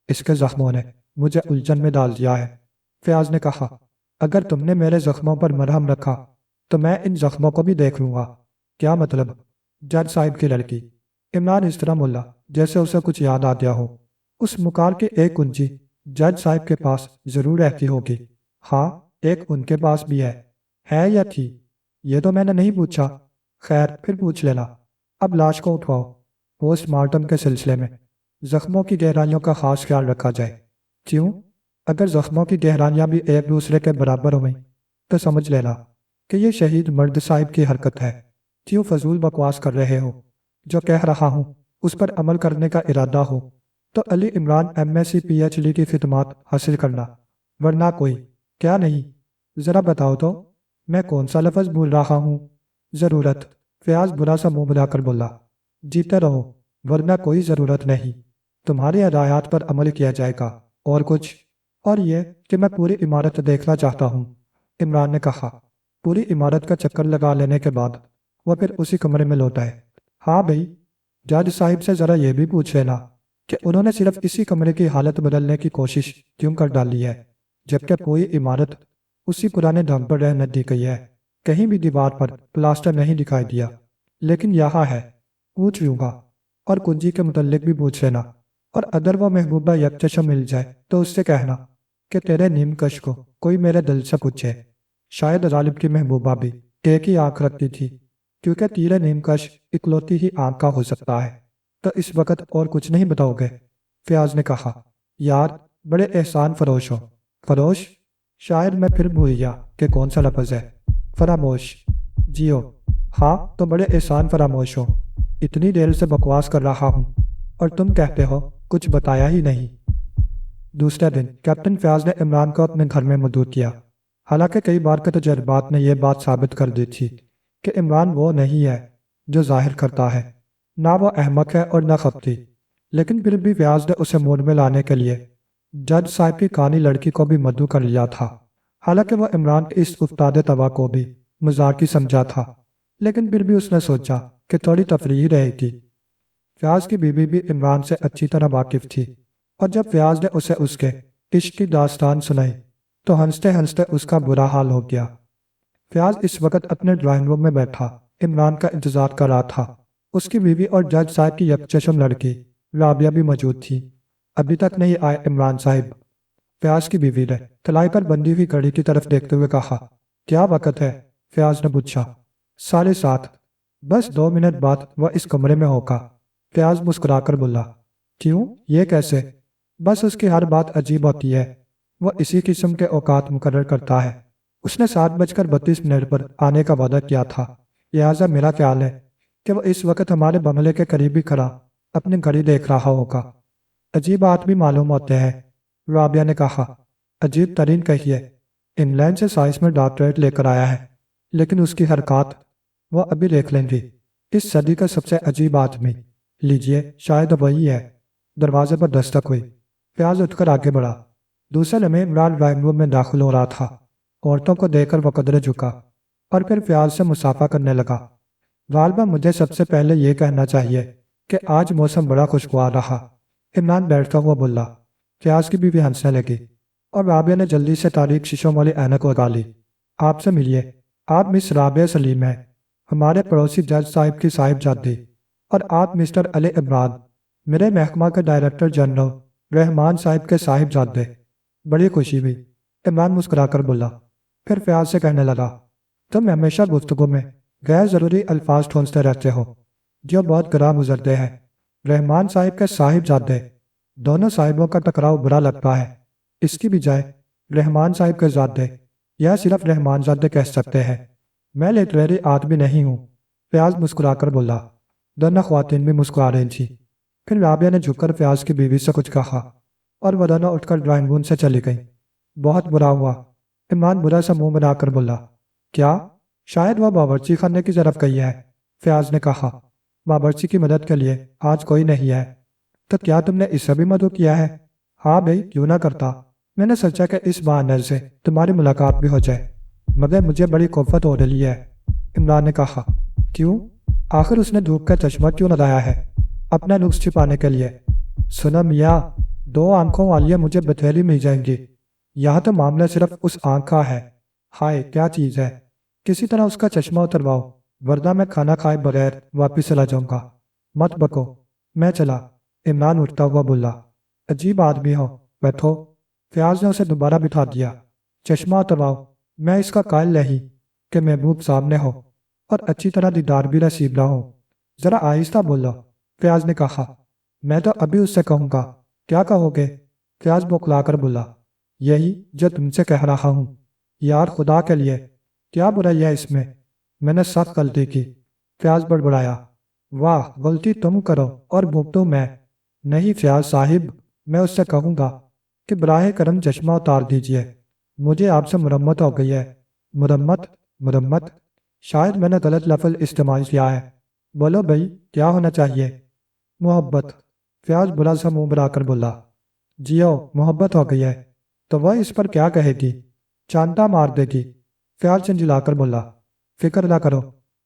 اس کے زخموں نے مجھے الجھن میں ڈال دیا ہے۔ فیاض نے کہا، اگر تم نے میرے زخموں پر مرہم رکھا تو میں ان زخموں کو بھی دیکھ لوں گا۔ کیا مطلب؟ جج صاحب کی لڑکی؟ عمران اس طرح بولا جیسے اسے کچھ یاد آ گیا ہو۔ اس مکار کی ایک کنجی جج صاحب کے پاس ضرور رہتی ہوگی۔ ہاں، ایک ان کے پاس بھی ہے یا تھی؟ یہ تو میں نے نہیں پوچھا۔ خیر، پھر پوچھ لینا۔ اب لاش کو اٹھواؤ، پوسٹ مارٹم کے سلسلے میں زخموں کی گہرائیوں کا خاص خیال رکھا جائے۔ کیوں؟ اگر زخموں کی گہرائیاں بھی ایک دوسرے کے برابر ہوئیں تو سمجھ لینا کہ یہ شہید مرد صاحب کی حرکت ہے۔ کیوں فضول بکواس کر رہے ہو؟ جو کہہ رہا ہوں اس پر عمل کرنے کا ارادہ ہو تو علی عمران MSc PhD کی خدمات حاصل کرنا، ورنہ کوئی۔ کیا نہیں؟ ذرا بتاؤ تو، میں کون سا لفظ بھول رہا ہوں؟ ضرورت، فیاض برا سا منہ بنا کر بولا۔ جیتے رہو، ورنہ کوئی ضرورت نہیں۔ تمہاری ہدایات پر عمل کیا جائے گا۔ اور کچھ؟ اور یہ کہ میں پوری عمارت دیکھنا چاہتا ہوں، عمران نے کہا۔ پوری عمارت کا چکر لگا لینے کے بعد وہ پھر اسی کمرے میں لوٹا ہے۔ ہاں بھئی، جج صاحب سے ذرا یہ بھی پوچھ لینا کہ انہوں نے صرف اسی کمرے کی حالت بدلنے کی کوشش کیوں کر ڈالی ہے، جبکہ پوری عمارت اسی پرانے ڈھنگ پر رہنے دی گئی ہے۔ کہیں بھی دیوار پر پلاسٹر نہیں دکھائی دیا، لیکن یہاں ہے۔ پوچھ لوں گا، اور کنجی کے متعلق بھی پوچھ لینا، اور اگر وہ محبوبہ یکچشم مل جائے تو اس سے کہنا کہ تیرے نیم کش کو کوئی میرے دل سے پوچھے۔ شاید غالب کی محبوبہ بھی ایک ہی آنکھ رکھتی تھی، کیونکہ تیرے نیم کش اکلوتی ہی آنکھ کا ہو سکتا ہے۔ تو اس وقت اور کچھ نہیں بتاؤ گے؟ فیاض نے کہا۔ یار بڑے احسان فروش ہو۔ فروش؟ شاید میں پھر بھول گیا کہ کون سا لفظ ہے۔ فراموش؟ جیو، ہاں تو بڑے احسان فراموش ہو۔ اتنی دیر سے بکواس کر رہا ہوں اور تم کہتے ہو کچھ بتایا ہی نہیں۔ دوسرے دن کیپٹن فیاض نے عمران کو اپنے گھر میں مدعو کیا، حالانکہ کئی بار کے تجربات نے یہ بات ثابت کر دی تھی کہ عمران وہ نہیں ہے جو ظاہر کرتا ہے۔ نہ وہ احمق ہے اور نہ خپتی، لیکن پھر بھی فیاض نے اسے موڑ میں لانے کے لیے جج صاحب کی کانی لڑکی کو بھی مدعو کر لیا تھا۔ حالانکہ وہ عمران کے اس افتادے طبع کو بھی مذاقی سمجھا تھا، لیکن پھر بھی اس نے سوچا کہ تھوڑی تفریح رہے گی۔ فیاض کی بیوی بھی عمران سے اچھی طرح واقف تھی، اور جب فیاض نے اسے اس کے عشق کی داستان سنائی تو ہنستے ہنستے اس کا برا حال ہو گیا۔ فیاض اس وقت اپنے ڈرائنگ روم میں بیٹھا عمران کا انتظار کر رہا تھا۔ اس کی بیوی اور جج صاحب کی یکچشم لڑکی رابعہ بھی موجود تھی۔ ابھی تک نہیں آئے عمران صاحب؟ فیاض کی بیوی نے تلائی پر بندھی ہوئی گھڑی کی طرف دیکھتے ہوئے کہا۔ کیا وقت ہے؟ فیاض نے پوچھا۔ 7:30۔ بس 2 منٹ بعد وہ اس کمرے میں ہوگا۔ فیاض مسکرا کر بولا۔ کیوں؟ یہ کیسے؟ بس اس کی ہر بات عجیب ہوتی ہے۔ وہ اسی قسم کے اوقات مقرر کرتا ہے۔ اس نے 7:32 پر آنے کا وعدہ کیا تھا، لہٰذا میرا خیال ہے کہ وہ اس وقت ہمارے بنگلے کے قریب ہی کھڑا اپنی گھڑی دیکھ رہا ہوگا۔ عجیب آدمی معلوم ہوتے ہیں، رابعہ نے کہا۔ عجیب ترین کہیے، انگلینڈ سے سائنس میں ڈاکٹریٹ لے کر آیا ہے، لیکن اس کی حرکات وہ ابھی دیکھ لیں گی۔ اس صدی کا سب سے عجیب آدمی، لیجئے شاید وہی ہے۔ دروازے پر دستک ہوئی۔ فیاض اٹھ کر آگے بڑھا۔ دوسرے لمحے عمران ڈرائنگ روم میں داخل ہو رہا تھا۔ عورتوں کو دیکھ کر وہ قدرے جھکا اور پھر فیاض سے مصافحہ کرنے لگا۔ غالبا مجھے سب سے پہلے یہ کہنا چاہیے کہ آج موسم بڑا خوشگوار رہا، عمران بیٹھتا ہوا بولا۔ فیاض کی بیوی ہنسنے لگی اور رابعہ نے جلدی سے تاریک شیشوں والی اینک لگا لی۔ آپ سے ملیے، آپ مس رابعہ سلیم ہیں، ہمارے پڑوسی جج صاحب کی صاحبزادی، اور آپ مسٹر علی عمران، میرے محکمہ کے ڈائریکٹر جنرل رحمان صاحب کے صاحبزادے۔ بڑی خوشی ہوئی، عمران مسکرا کر بولا۔ پھر فیاض سے کہنے لگا، تم ہمیشہ گفتگو میں غیر ضروری الفاظ ٹھونستے رہتے ہو جو بہت گراں گزرتے ہیں۔ رحمان صاحب کے صاحبزادے، دونوں صاحبوں کا ٹکراؤ برا لگتا ہے، اس کی بجائے رحمان صاحب کے زادے یا صرف رحمان زادے کہہ سکتے ہیں۔ میں لٹریری آدمی نہیں ہوں، فیاض مسکرا کر بولا۔ دونوں خواتین بھی مسکرا رہی تھیں۔ پھر رابعہ نے جھک کر فیاض کی بیوی سے کچھ کہا اور وہ دونوں اٹھ کر ڈرائنگ روم سے چلی گئیں۔ بہت برا ہوا، عمران برا سا منہ بنا کر بولا۔ کیا؟ شاید وہ باورچی خانے کی طرف گئی ہے، فیاض نے کہا۔ باورچی کی مدد کے لیے آج کوئی نہیں ہے۔ تو کیا تم نے اسے بھی مدعو کیا ہے؟ ہاں بھائی، کیوں نہ کرتا۔ میں نے سوچا کہ اس بہانے سے تمہاری ملاقات بھی ہو جائے، مگر مجھے بڑی کوفت ہو رہی ہے، عمران نے کہا۔ کیوں؟ آخر اس نے دھوپ کا چشمہ کیوں لگایا ہے؟ اپنا نقص چھپانے کے لیے۔ سنو میاں، 2 آنکھوں والی مجھے بتھیلی مل جائیں گی، یہاں تو معاملہ صرف اس آنکھ کا ہے۔ ہائے کیا چیز ہے، کسی طرح اس کا چشمہ اترواؤ، ورنہ میں کھانا کھائے بغیر واپس چلا جاؤں گا۔ مت بکو، میں چلا، عمران اٹھتا ہوا بولا۔ عجیب آدمی ہو، بیٹھو۔ فیاض نے اسے دوبارہ بٹھا دیا۔ چشمہ اترواؤ، میں اس کا قائل نہیں کہ محبوب سامنے ہو اور اچھی طرح دیدار بھی نصیب نہ ہو۔ ذرا آہستہ بولو، فیاض نے کہا۔ میں تو ابھی اس سے کہوں گا۔ کیا کہو گے؟ فیاض بوکھلا کر بولا۔ یہی جو تم سے کہہ رہا ہوں۔ یار خدا کے لیے، کیا برائی ہے اس میں؟ میں نے سخت غلطی کی، فیاض بڑبڑایا۔ واہ، غلطی تم کرو اور بھگتوں میں؟ نہیں فیاض صاحب، میں اس سے کہوں گا کہ براہ کرم چشمہ اتار دیجئے، مجھے آپ سے مرمت ہو گئی ہے۔ مرمت؟ شاید میں نے غلط لفظ استعمال کیا ہے۔ بولو بھائی، کیا ہونا چاہیے؟ محبت، فیاض برا سا منہ بنا کر بولا۔ جیو، محبت ہو گئی ہے تو وہ اس پر کیا کہے گی؟ چانٹا مار دے گی، فیاض جھنجھلا کر بولا۔ فکر نہ کرو،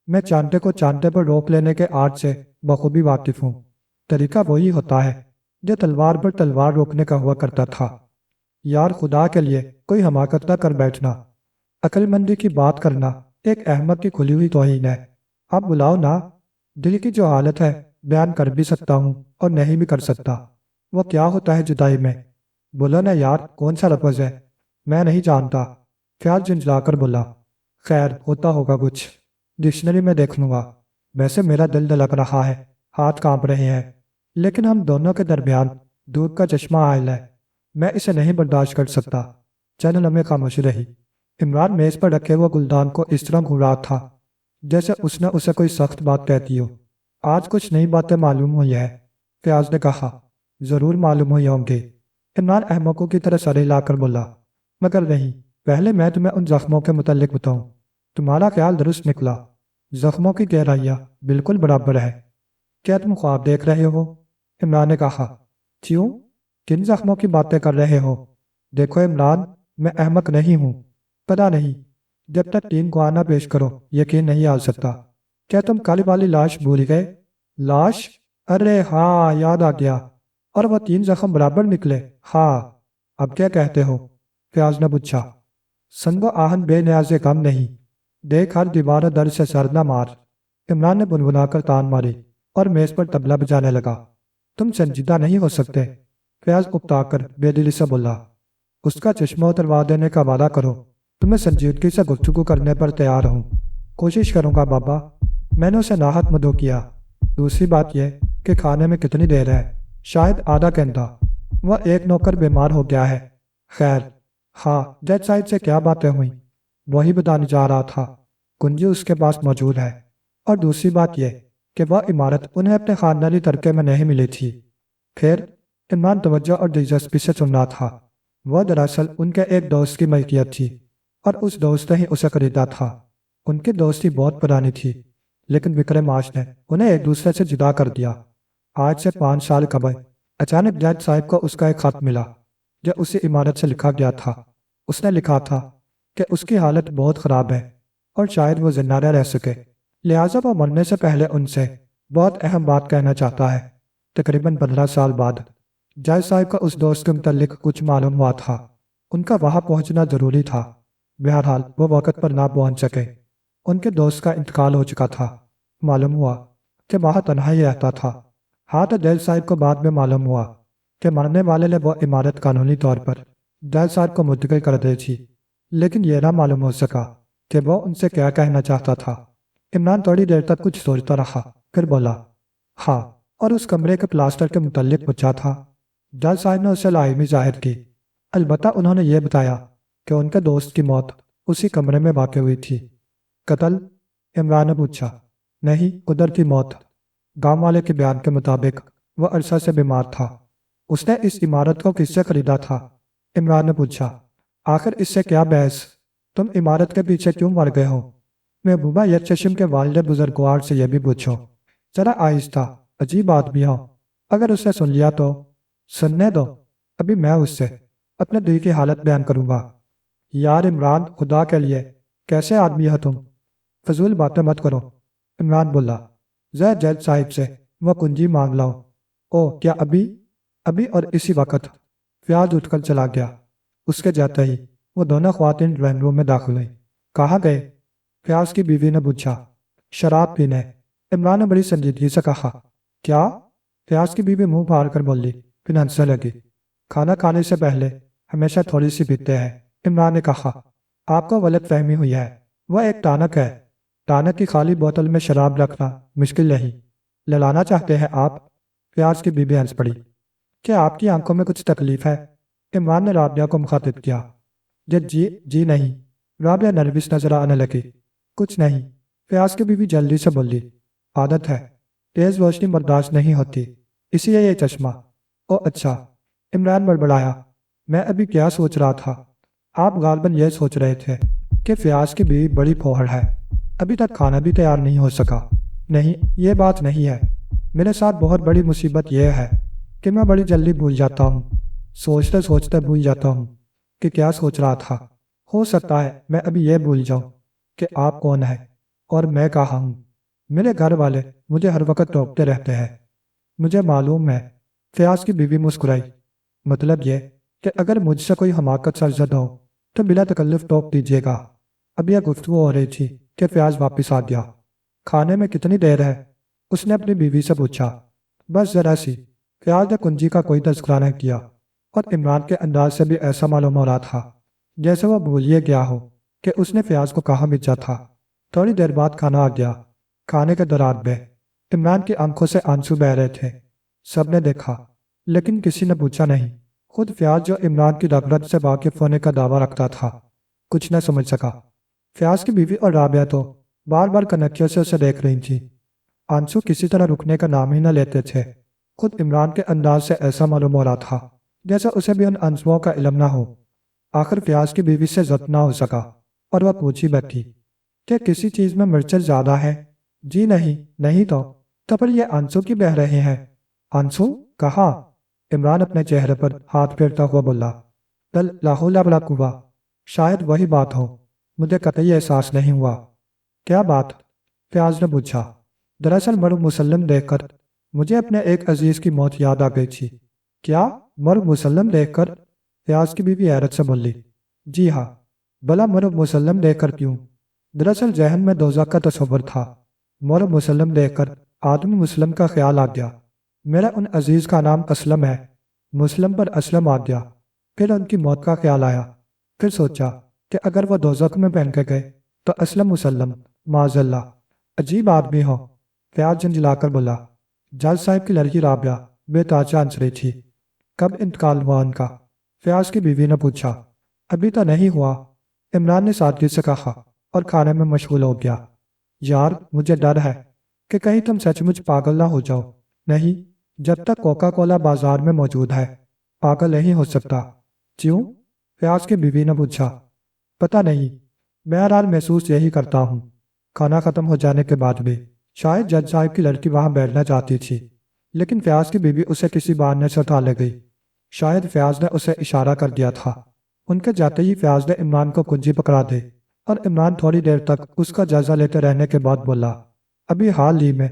میں چانٹے کو چانٹے پر روک لینے کے آرٹ سے بخوبی واقف ہوں۔ طریقہ وہی ہوتا ہے جو تلوار پر تلوار روکنے کا ہوا کرتا تھا۔ یار خدا کے لیے کوئی حماقت نہ کر بیٹھنا، عقل مندی کی بات کرنا ایک احمق کی کھلی ہوئی توہین ہے۔ اب بلاؤ نا، دل کی جو حالت ہے بیان کر بھی سکتا ہوں اور نہیں بھی کر سکتا۔ وہ کیا ہوتا ہے جدائی میں؟ بولو نا یار، کون سا لفظ ہے؟ میں نہیں جانتا، فیاض جھنجھلا کر بولا۔ خیر، ہوتا ہوگا کچھ، ڈکشنری میں دیکھ لوں گا۔ ویسے میرا دل دھڑک رہا ہے، ہاتھ کانپ رہے ہیں، لیکن ہم دونوں کے درمیان دودھ کا چشمہ حائل ہے، میں اسے نہیں برداشت کر سکتا۔ چند لمحے خاموشی رہی۔ عمران میز پر رکھے ہوئے گلدان کو اس طرح گھور رہا تھا جیسے اس نے اسے کوئی سخت بات کہتی ہو۔ آج کچھ نئی باتیں معلوم ہوئی ہے، فیاض نے کہا۔ ضرور معلوم ہوئی ہوں گی، عمران احمقوں کی طرح سر ہلا کر بولا۔ مگر نہیں، پہلے میں تمہیں ان زخموں کے متعلق بتاؤں۔ تمہارا خیال درست نکلا، زخموں کی گہرائیاں بالکل برابر ہے۔ کیا تم خواب دیکھ رہے ہو؟ عمران نے کہا۔ کیوں؟ کن زخموں کی باتیں کر رہے ہو؟ دیکھو عمران، میں احمق نہیں ہوں، پتہ نہیں، جب تک 3 گواہ نہ پیش کرو یقین نہیں آ سکتا۔ کیا تم کل والی لاش بھول گئے؟ لاش؟ ارے ہاں، یاد آ گیا۔ اور وہ 3 زخم برابر نکلے؟ ہاں۔ اب کیا کہتے ہو؟ فیاض نے پوچھا۔ سنگ و آہن بے نیازے کم نہیں، دیکھ ہر دیوار در سے سر نہ مار، عمران نے بنبنا کر تان ماری اور میز پر طبلہ بجانے لگا۔ تم سنجیدہ نہیں ہو سکتے، فیاض اکتا کر بے دلی سے بولا، اس کا چشمہ اتروا دینے کا وعدہ کرو، تمہیں سنجیدگی سے گفتگو کرنے پر تیار ہوں۔ کوشش کروں گا بابا، میں نے اسے ناحق مدعو کیا۔ دوسری بات یہ کہ کھانے میں کتنی دیر ہے، شاید آدھا گھنٹہ، وہ ایک نوکر بیمار ہو گیا ہے۔ خیر، ہاں، جج صاحب سے کیا باتیں ہوئیں؟ وہی بتانے جا رہا تھا، کنجی اس کے پاس موجود ہے، اور دوسری بات یہ کہ وہ عمارت انہیں اپنے خاندانی ترکے میں نہیں ملی تھی۔ پھر عمران توجہ اور دلچسپی سے سن رہا تھا۔ وہ دراصل ان کے ایک دوست کی ملکیت تھی، اور اس دوست نے ہی اسے خریدا تھا۔ ان کی دوستی بہت پرانی تھی، لیکن وکرم معاش نے انہیں ایک دوسرے سے جدا کر دیا۔ آج سے 5 سال قبل اچانک جج صاحب کو اس کا ایک خط ملا جو اسی عمارت سے لکھا گیا تھا۔ اس نے لکھا تھا کہ اس کی حالت بہت خراب ہے اور شاید وہ زندہ نہ رہ سکے، لہٰذا وہ مرنے سے پہلے ان سے بہت اہم بات کہنا چاہتا ہے۔ تقریباً 15 سال بعد جج صاحب کا اس دوست کے متعلق کچھ معلوم ہوا تھا۔ ان کا وہاں پہنچنا ضروری تھا، بہرحال وہ وقت پر نہ پہنچ سکے۔ ان کے دوست کا انتقال ہو چکا تھا۔ معلوم ہوا کہ وہاں تنہا ہی رہتا تھا۔ ہاں، تو جج صاحب کو بعد میں معلوم ہوا کہ مرنے والے نے وہ عمارت قانونی طور پر جج صاحب کو منتقل کر دی تھی، لیکن یہ نہ معلوم ہو سکا کہ وہ ان سے کیا کہنا چاہتا تھا۔ عمران تھوڑی دیر تک کچھ سوچتا رہا، پھر بولا، ہاں، اور اس کمرے کے پلاسٹر کے متعلق پوچھا تھا؟ جج صاحب نے اسے لاعلمی ظاہر کی، البتہ انہوں نے یہ بتایا کہ ان کے دوست کی موت اسی کمرے میں واقع ہوئی تھی۔ قتل؟ عمران نے پوچھا۔ نہیں، قدرتی موت۔ گاؤں والے کے بیان کے مطابق وہ عرصہ سے بیمار تھا۔ اس نے اس عمارت کو کس سے خریدا تھا؟ عمران نے پوچھا۔ آخر اس سے کیا بحث؟ تم عمارت کے پیچھے کیوں مر گئے ہو؟ محبوبہ یکچشم کے والد بزرگوار سے یہ بھی پوچھو۔ ذرا آہستہ، عجیب آدمی ہو، اگر اس نے سن لیا تو؟ سننے دو، ابھی میں اس سے اپنے دل کی حالت بیان کروں گا۔ یار عمران، خدا کے لیے کیسے آدمی ہو تم؟ فضول باتیں مت کرو، عمران بولا۔ ذرا جج صاحب سے وہ کنجی مانگ لاؤ۔ او، کیا ابھی؟ ابھی اور اسی وقت؟ فیاض اٹھ کر چلا گیا۔ اس کے جاتے ہی وہ دونوں خواتین ڈرائنگ روم میں داخل ہوئیں۔ کہاں گئے؟ فیاض کی بیوی نے پوچھا۔ شراب پینے، عمران نے بڑی سنجیدگی سے کہا۔ کیا؟ فیاض کی بیوی منہ پھاڑ کر بولی، پھر ہنسنے لگی۔ کھانا کھانے سے پہلے ہمیشہ تھوڑی سی پیتے ہیں، عمران نے کہا۔ آپ کو غلط فہمی ہوئی ہے، وہ ایک ٹانک ہے۔ ٹانک کی خالی بوتل میں شراب رکھنا مشکل نہیں۔ للانا چاہتے ہیں آپ؟ فیاض کی بیوی ہنس پڑی۔ کیا آپ کی آنکھوں میں کچھ تکلیف ہے؟ عمران نے رابعہ کو مخاطب کیا۔ جی نہیں، رابعہ نروس نظر آنے لگی۔ کچھ نہیں، فیاض کی بیوی جلدی سے بولی۔ عادت ہے، تیز روشنی برداشت نہیں ہوتی، اسی لیے یہ چشمہ۔ او اچھا، عمران بڑبڑایا۔ میں ابھی کیا سوچ رہا تھا؟ آپ غالباً یہ سوچ رہے تھے کہ فیاض کی بیوی بڑی پھوہڑ ہے، ابھی تک کھانا بھی تیار نہیں ہو سکا۔ نہیں، یہ بات نہیں ہے۔ میرے ساتھ بہت بڑی مصیبت یہ ہے کہ میں بڑی جلدی بھول جاتا ہوں، سوچتے سوچتے بھول جاتا ہوں کہ کیا سوچ رہا تھا۔ ہو سکتا ہے میں ابھی یہ بھول جاؤں کہ آپ کون ہیں اور میں کہاں ہوں۔ میرے گھر والے مجھے ہر وقت ٹوکتے رہتے ہیں۔ مجھے معلوم ہے، فیاض کی بیوی مسکرائی۔ مطلب یہ کہ اگر مجھ سے کوئی حماقت سرزد ہو تو بلا تکلف ٹوک دیجیے گا۔ اب یہ گفتگو ہو رہی تھی کہ فیاض واپس آ گیا۔ کھانے میں کتنی دیر ہے؟ اس نے اپنی بیوی سے پوچھا۔ بس ذرا سی، فیاض نے کنجی کا کوئی تذکرہ نہیں کیا، اور عمران کے انداز سے بھی ایسا معلوم ہو رہا تھا جیسے وہ بھولیے گیا ہو کہ اس نے فیاض کو کہاں بھیجا تھا۔ تھوڑی دیر بعد کھانا آ گیا۔ کھانے کے دوران میں عمران کی آنکھوں سے آنسو بہہ رہے تھے۔ سب نے دیکھا، لیکن کسی نے پوچھا نہیں۔ خود فیاض جو عمران کی رغبت سے واقف ہونے کا دعویٰ رکھتا تھا، کچھ نہ سمجھ سکا۔ فیاض کی بیوی اور رابعہ تو بار بار کنکھیوں سے اسے دیکھ رہی تھی۔ آنسو کسی طرح رکنے کا نام ہی نہ لیتے تھے۔ خود عمران کے انداز سے ایسا معلوم ہو رہا تھا جیسے اسے بھی ان آنسوؤں کا علم نہ ہو۔ آخر فیاض کی بیوی سے ضبط نہ ہو سکا اور وہ پوچھی بیٹھی کہ کسی چیز میں مرچیں زیادہ ہے؟ جی نہیں تو پھر یہ آنسو کی بہہ رہے ہیں؟ آنسو کہاں؟ عمران اپنے چہرے پر ہاتھ پھیرتا ہوا بولا۔ لا حول ولا قوہ، شاید وہی بات ہو، مجھے قطعی احساس نہیں ہوا۔ کیا بات؟ فیاض نے پوچھا۔ دراصل مرو مسلم دیکھ کر مجھے اپنے ایک عزیز کی موت یاد آ گئی تھی۔ کیا؟ مرو مسلم دیکھ کر؟ فیاض کی بیوی حیرت سے بولی۔ جی ہاں، بلا مرو مسلم دیکھ کر کیوں؟ دراصل ذہن میں دوزخ کا تصور تھا۔ مرو مسلم دیکھ کر آدمی مسلم کا خیال آ گیا۔ میرا ان عزیز کا نام اسلم ہے۔ مسلم پر اسلم آ گیا۔ پھر ان کی موت کا خیال آیا۔ پھر سوچا کہ اگر وہ دوزخ میں پہن کے گئے تو اسلم مسلم، معاذ اللہ، عجیب آدمی ہو۔ فیاض جھنجھلا کر بولا۔ جج صاحب کی لڑکی رابعہ بے تاجہ انصری تھی۔ کب انتقال ہوا ان کا؟ فیاض کی بیوی نے پوچھا۔ ابھی تو نہیں ہوا، عمران نے سادگی سے کہا اور کھانے میں مشغول ہو گیا۔ یار مجھے ڈر ہے کہ کہیں تم سچ مچ پاگل نہ ہو جاؤ۔ نہیں، جب تک کوکا کولا بازار میں موجود ہے پاگل نہیں ہو سکتا۔ کیوں؟ فیاض کی بیوی نے پوچھا۔ پتہ نہیں، بہرحال محسوس یہی کرتا ہوں۔ کھانا ختم ہو جانے کے بعد بھی شاید جج صاحب کی لڑکی وہاں بیٹھنا چاہتی تھی، لیکن فیاض کی بیوی اسے کسی بہانے سے اٹھا لے گئی۔ شاید فیاض نے اسے اشارہ کر دیا تھا۔ ان کے جاتے ہی فیاض نے عمران کو کنجی پکڑا دی اور عمران تھوڑی دیر تک اس کا جائزہ لیتے رہنے کے بعد بولا۔ ابھی حال ہی میں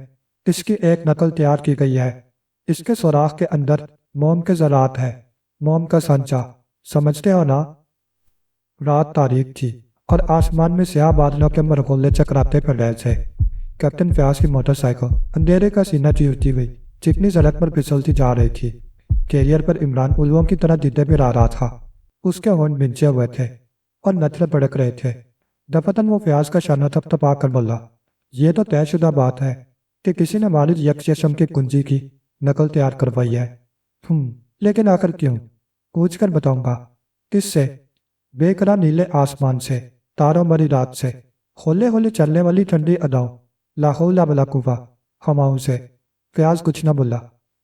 اس کی ایک نقل تیار کی گئی ہے۔ اس کے سوراخ کے اندر موم کے ذرات ہے، موم کا سانچہ، سمجھتے ہو نا؟ رات تاریک تھی اور آسمان میں سیاہ بادلوں کے مرغولے چکراتے پھر رہے تھے۔ کیپٹن فیاض کی موٹر سائیکل اندھیرے کا سینہ چیرتی ہوئی چکنی سڑک پر پھسلتی جا رہی تھی۔ کیریئر پر عمران الووں کی طرح دیدے پھر آ رہا تھا۔ اس کے ہونٹ بھنچے ہوئے تھے اور نتھرے بڑک رہے تھے۔ دفتن وہ فیاض کا شانہ تھپتھپا کر بولا۔ یہ تو طے شدہ بات ہے کہ کسی نے والد یکشم کی کنجی کی نقل تیار کروائی ہے۔ لیکن آخر کیوں؟ پوچھ کر بتاؤں گا۔ کس سے؟ بے قرار نیلے آسمان سے، تاروں بھری رات سے، ہولے ہولے چلنے والی ٹھنڈی اداؤں، لا حول ولا قوہ، ہواؤں سے۔ فیاض کچھ نہ بولا۔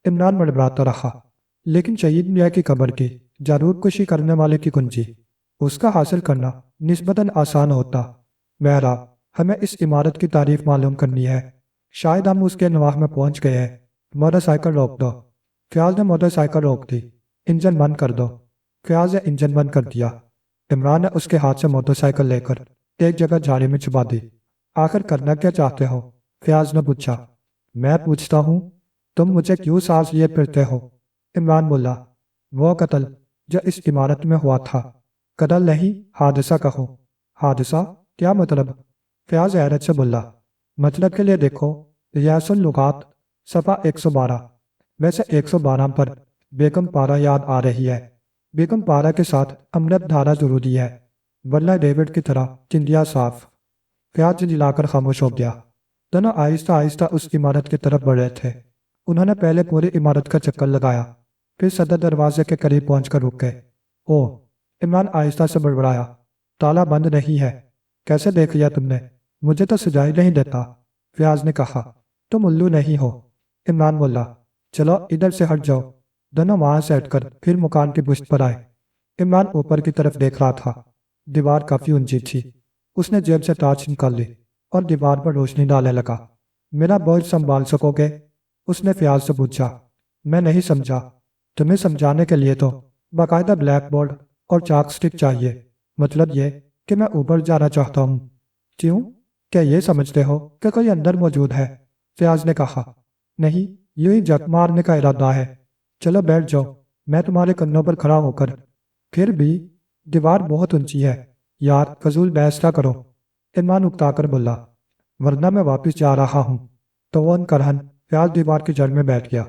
عمران بڑبڑاتا رہا۔ لیکن شہید میاں کی قبر کی جارود کشی کرنے والے کی کنجی، اس کا حاصل کرنا نسبتاً آسان ہوتا۔ بہرحال ہمیں اس عمارت کی تعریف معلوم کرنی ہے۔ شاید ہم اس کے نواح میں پہنچ گئے ہیں۔ موٹر سائیکل روک دو۔ فیاض نے موٹر سائیکل روک دی۔ انجن بند کر دو۔ فیاض نے انجن بند کر دیا۔ عمران نے اس کے ہاتھ سے موٹر سائیکل لے کر ایک جگہ جھاڑی میں چھپا دی۔ آخر کرنا کیا چاہتے ہو؟ فیاض نے پوچھا۔ میں پوچھتا ہوں تم مجھے کیوں سانس لیے پھرتے ہو؟ عمران بولا۔ وہ قتل جو اس عمارت میں ہوا تھا۔ قتل نہیں، حادثہ کہو۔ حادثہ؟ کیا مطلب؟ فیاض حیرت سے بولا۔ مطلب کے لیے دیکھو ریاض اللغات صفحہ 112۔ ویسے 112 پر بیگم پارہ یاد آ رہی ہے۔ بیگم پارہ کے ساتھ امرت دھارا ضروری ہے، ورنہ ڈیوڈ کی طرح چندیا صاف۔ فیاض جلا کر خاموش ہو گیا۔ دونوں آہستہ آہستہ اس عمارت کی طرف بڑھ رہے تھے۔ انہوں نے پہلے پوری عمارت کا چکر لگایا، پھر صدر دروازے کے قریب پہنچ کر رک گئے۔ اوہ، عمران آہستہ سے بڑبڑایا۔ تالا بند نہیں ہے۔ کیسے دیکھ لیا تم نے؟ مجھے تو سجائی نہیں دیتا۔ فیاض نے کہا۔ تم الو نہیں ہو، عمران بولا۔ چلو ادھر سے ہٹ جاؤ۔ دونوں وہاں سے ہٹ کر پھر مکان کی پشت پر آئے۔ عمران اوپر کی طرف دیکھ رہا تھا۔ دیوار کافی اونچی تھی۔ اس نے جیب سے ٹارچ نکال لی اور دیوار پر روشنی ڈالنے لگا۔ میرا بوجھ سنبھال سکو گے؟ اس نے فیاض سے پوچھا۔ میں نہیں سمجھا۔ تمہیں سمجھانے کے لیے تو باقاعدہ بلیک بورڈ اور چاک سٹک چاہیے۔ مطلب یہ کہ میں اوپر جانا چاہتا ہوں۔ کیوں؟ کیا یہ سمجھتے ہو کہ کوئی اندر موجود ہے؟ فیاض نے کہا۔ نہیں، یوں ہی جک مارنے کا ارادہ ہے۔ چلو بیٹھ جاؤ، میں تمہارے کنوں پر کھڑا ہو کر۔ پھر بھی دیوار بہت اونچی ہے یار، فضول بحث نہ کرو، عمران اکتا کر بولا، ورنہ میں واپس جا رہا ہوں۔ تو وہ ان کرہن فیاض دیوار کی جڑ میں بیٹھ گیا۔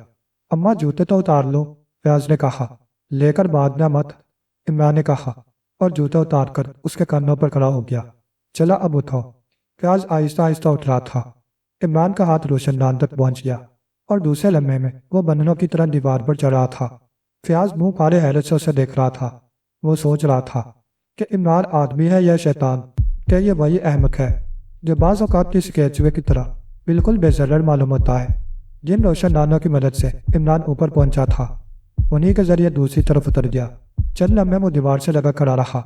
اماں جوتے تو اتار لو، فیاض نے کہا۔ لے کر بھاگنا مت، عمران نے کہا اور جوتے اتار کر اس کے کانوں پر کھڑا ہو گیا۔ چلا اب اٹھو۔ فیاض آہستہ آہستہ اٹھ رہا تھا۔ عمران کا ہاتھ روشن دان تک پہنچ گیا اور دوسرے لمحے میں وہ بندھنوں کی طرح دیوار پر چڑھ رہا تھا۔ فیاض منہ پھاڑے حیرت سے اسے دیکھ رہا تھا۔ وہ سوچ رہا تھا کہ عمران آدمی ہے یا شیطان، کہ یہ وہی احمق ہے جو بعض اوقات کی سکیچوے کی طرح بالکل بے ضرر معلوم ہوتا ہے۔ جن روشن دانوں کی مدد سے عمران اوپر پہنچا تھا انہی کے ذریعے دوسری طرف اتر گیا۔ چند لمحے وہ دیوار سے لگا کھڑا رہا،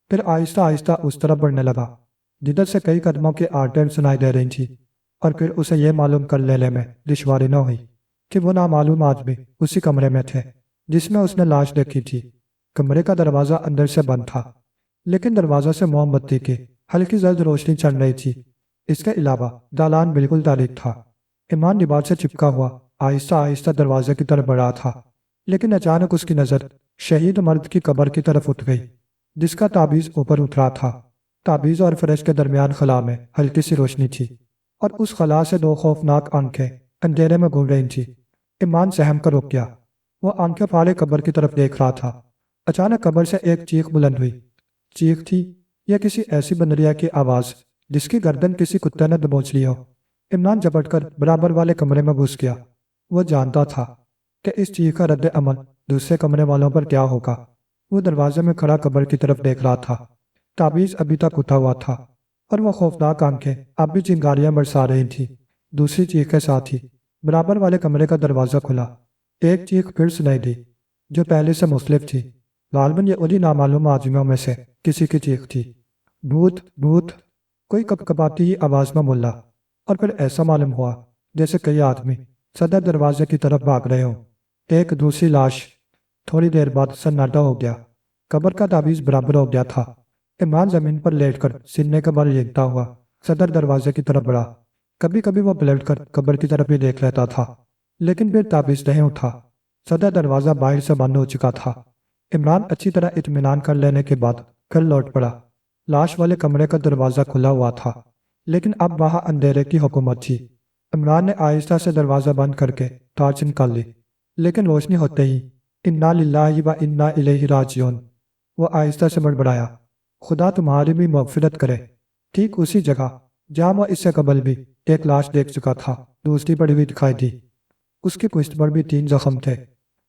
پھر آہستہ آہستہ اس طرف بڑھنے لگا جدھر سے کئی قدموں کی آرٹیں سنائی دے رہی تھیں، اور پھر اسے یہ معلوم کر لینے میں دشواری نہ ہوئی کہ وہ نامعلوم آدمی اسی کمرے میں تھے جس میں اس نے لاش دیکھی تھی۔ کمرے کا دروازہ اندر سے بند تھا، لیکن دروازہ سے موم بتی کی ہلکی زرد روشنی چڑھ رہی تھی۔ اس کے علاوہ دالان بالکل تاریک تھا۔ عمران دیوار سے چپکا ہوا آہستہ آہستہ دروازے کی طرف بڑھا تھا، لیکن اچانک اس کی نظر شہید مرد کی قبر کی طرف اٹھ گئی جس کا تعویذ اوپر اٹھ رہا تھا۔ تعویذ اور فرش کے درمیان خلا میں ہلکی سی روشنی تھی، اور اس خلا سے دو خوفناک آنکھیں اندھیرے میں گھوم رہی تھیں۔ عمران سہم کر رک گیا۔ وہ آنکھیں پھاڑے قبر کی طرف دیکھ رہا تھا۔ اچانک قبر سے ایک چیخ بلند ہوئی۔ چیخ تھی یا کسی ایسی بندریا کی آواز جس کی گردن کسی کتے نے دبوچ لی ہو۔ عمران جھپٹ کر برابر والے کمرے میں گھس گیا۔ وہ جانتا تھا کہ اس چیخ کا رد عمل دوسرے کمرے والوں پر کیا ہوگا۔ وہ دروازے میں کھڑا قبر کی طرف دیکھ رہا تھا۔ تعویذ ابھی تک اٹھا ہوا تھا اور وہ خوفناک آنکھیں اب بھی چنگاریاں برسا رہی تھیں۔ دوسری چیخ کے ساتھ ہی برابر والے کمرے کا دروازہ کھلا۔ ایک چیخ پھر سنائی دی جو پہلے سے مختلف تھی۔ غالباً یہ انہی نامعلوم آدمیوں میں سے کسی کی چیخ تھی۔ بھوت بھوت، کوئی کپکپاتی ہی آواز میں بولا، اور پھر ایسا معلوم ہوا جیسے کئی آدمی صدر دروازے کی طرف بھاگ رہے ہوں۔ ایک دوسری لاش۔ تھوڑی دیر بعد سناٹا ہو گیا۔ قبر کا تعویذ برابر ہو گیا تھا۔ عمران زمین پر لیٹ کر سینے کے بل لینگتا ہوا صدر دروازے کی طرف بڑھا۔ کبھی کبھی وہ پلٹ کر قبر کی طرف بھی دیکھ لیتا تھا، لیکن پھر تعویذ نہیں اٹھا۔ صدر دروازہ باہر سے بند ہو چکا تھا۔ عمران اچھی طرح اطمینان کر لینے کے بعد پھر لوٹ پڑا۔ لاش والے کمرے کا دروازہ کھلا ہوا تھا، لیکن اب وہاں اندھیرے کی حکومت تھی۔ عمران نے آہستہ سے دروازہ بند کر کے ٹارچ نکال لی، لیکن روشنی ہوتے ہی انا للہ و انا الیہ راجعون، وہ آہستہ سے بڑبڑایا، خدا تمہاری بھی مغفرت کرے۔ ٹھیک اسی جگہ جہاں وہ اس سے قبل بھی ایک لاش دیکھ چکا تھا، دوسری پڑی ہوئی دکھائی دی۔ اس کی پشت پر بھی 3 زخم تھے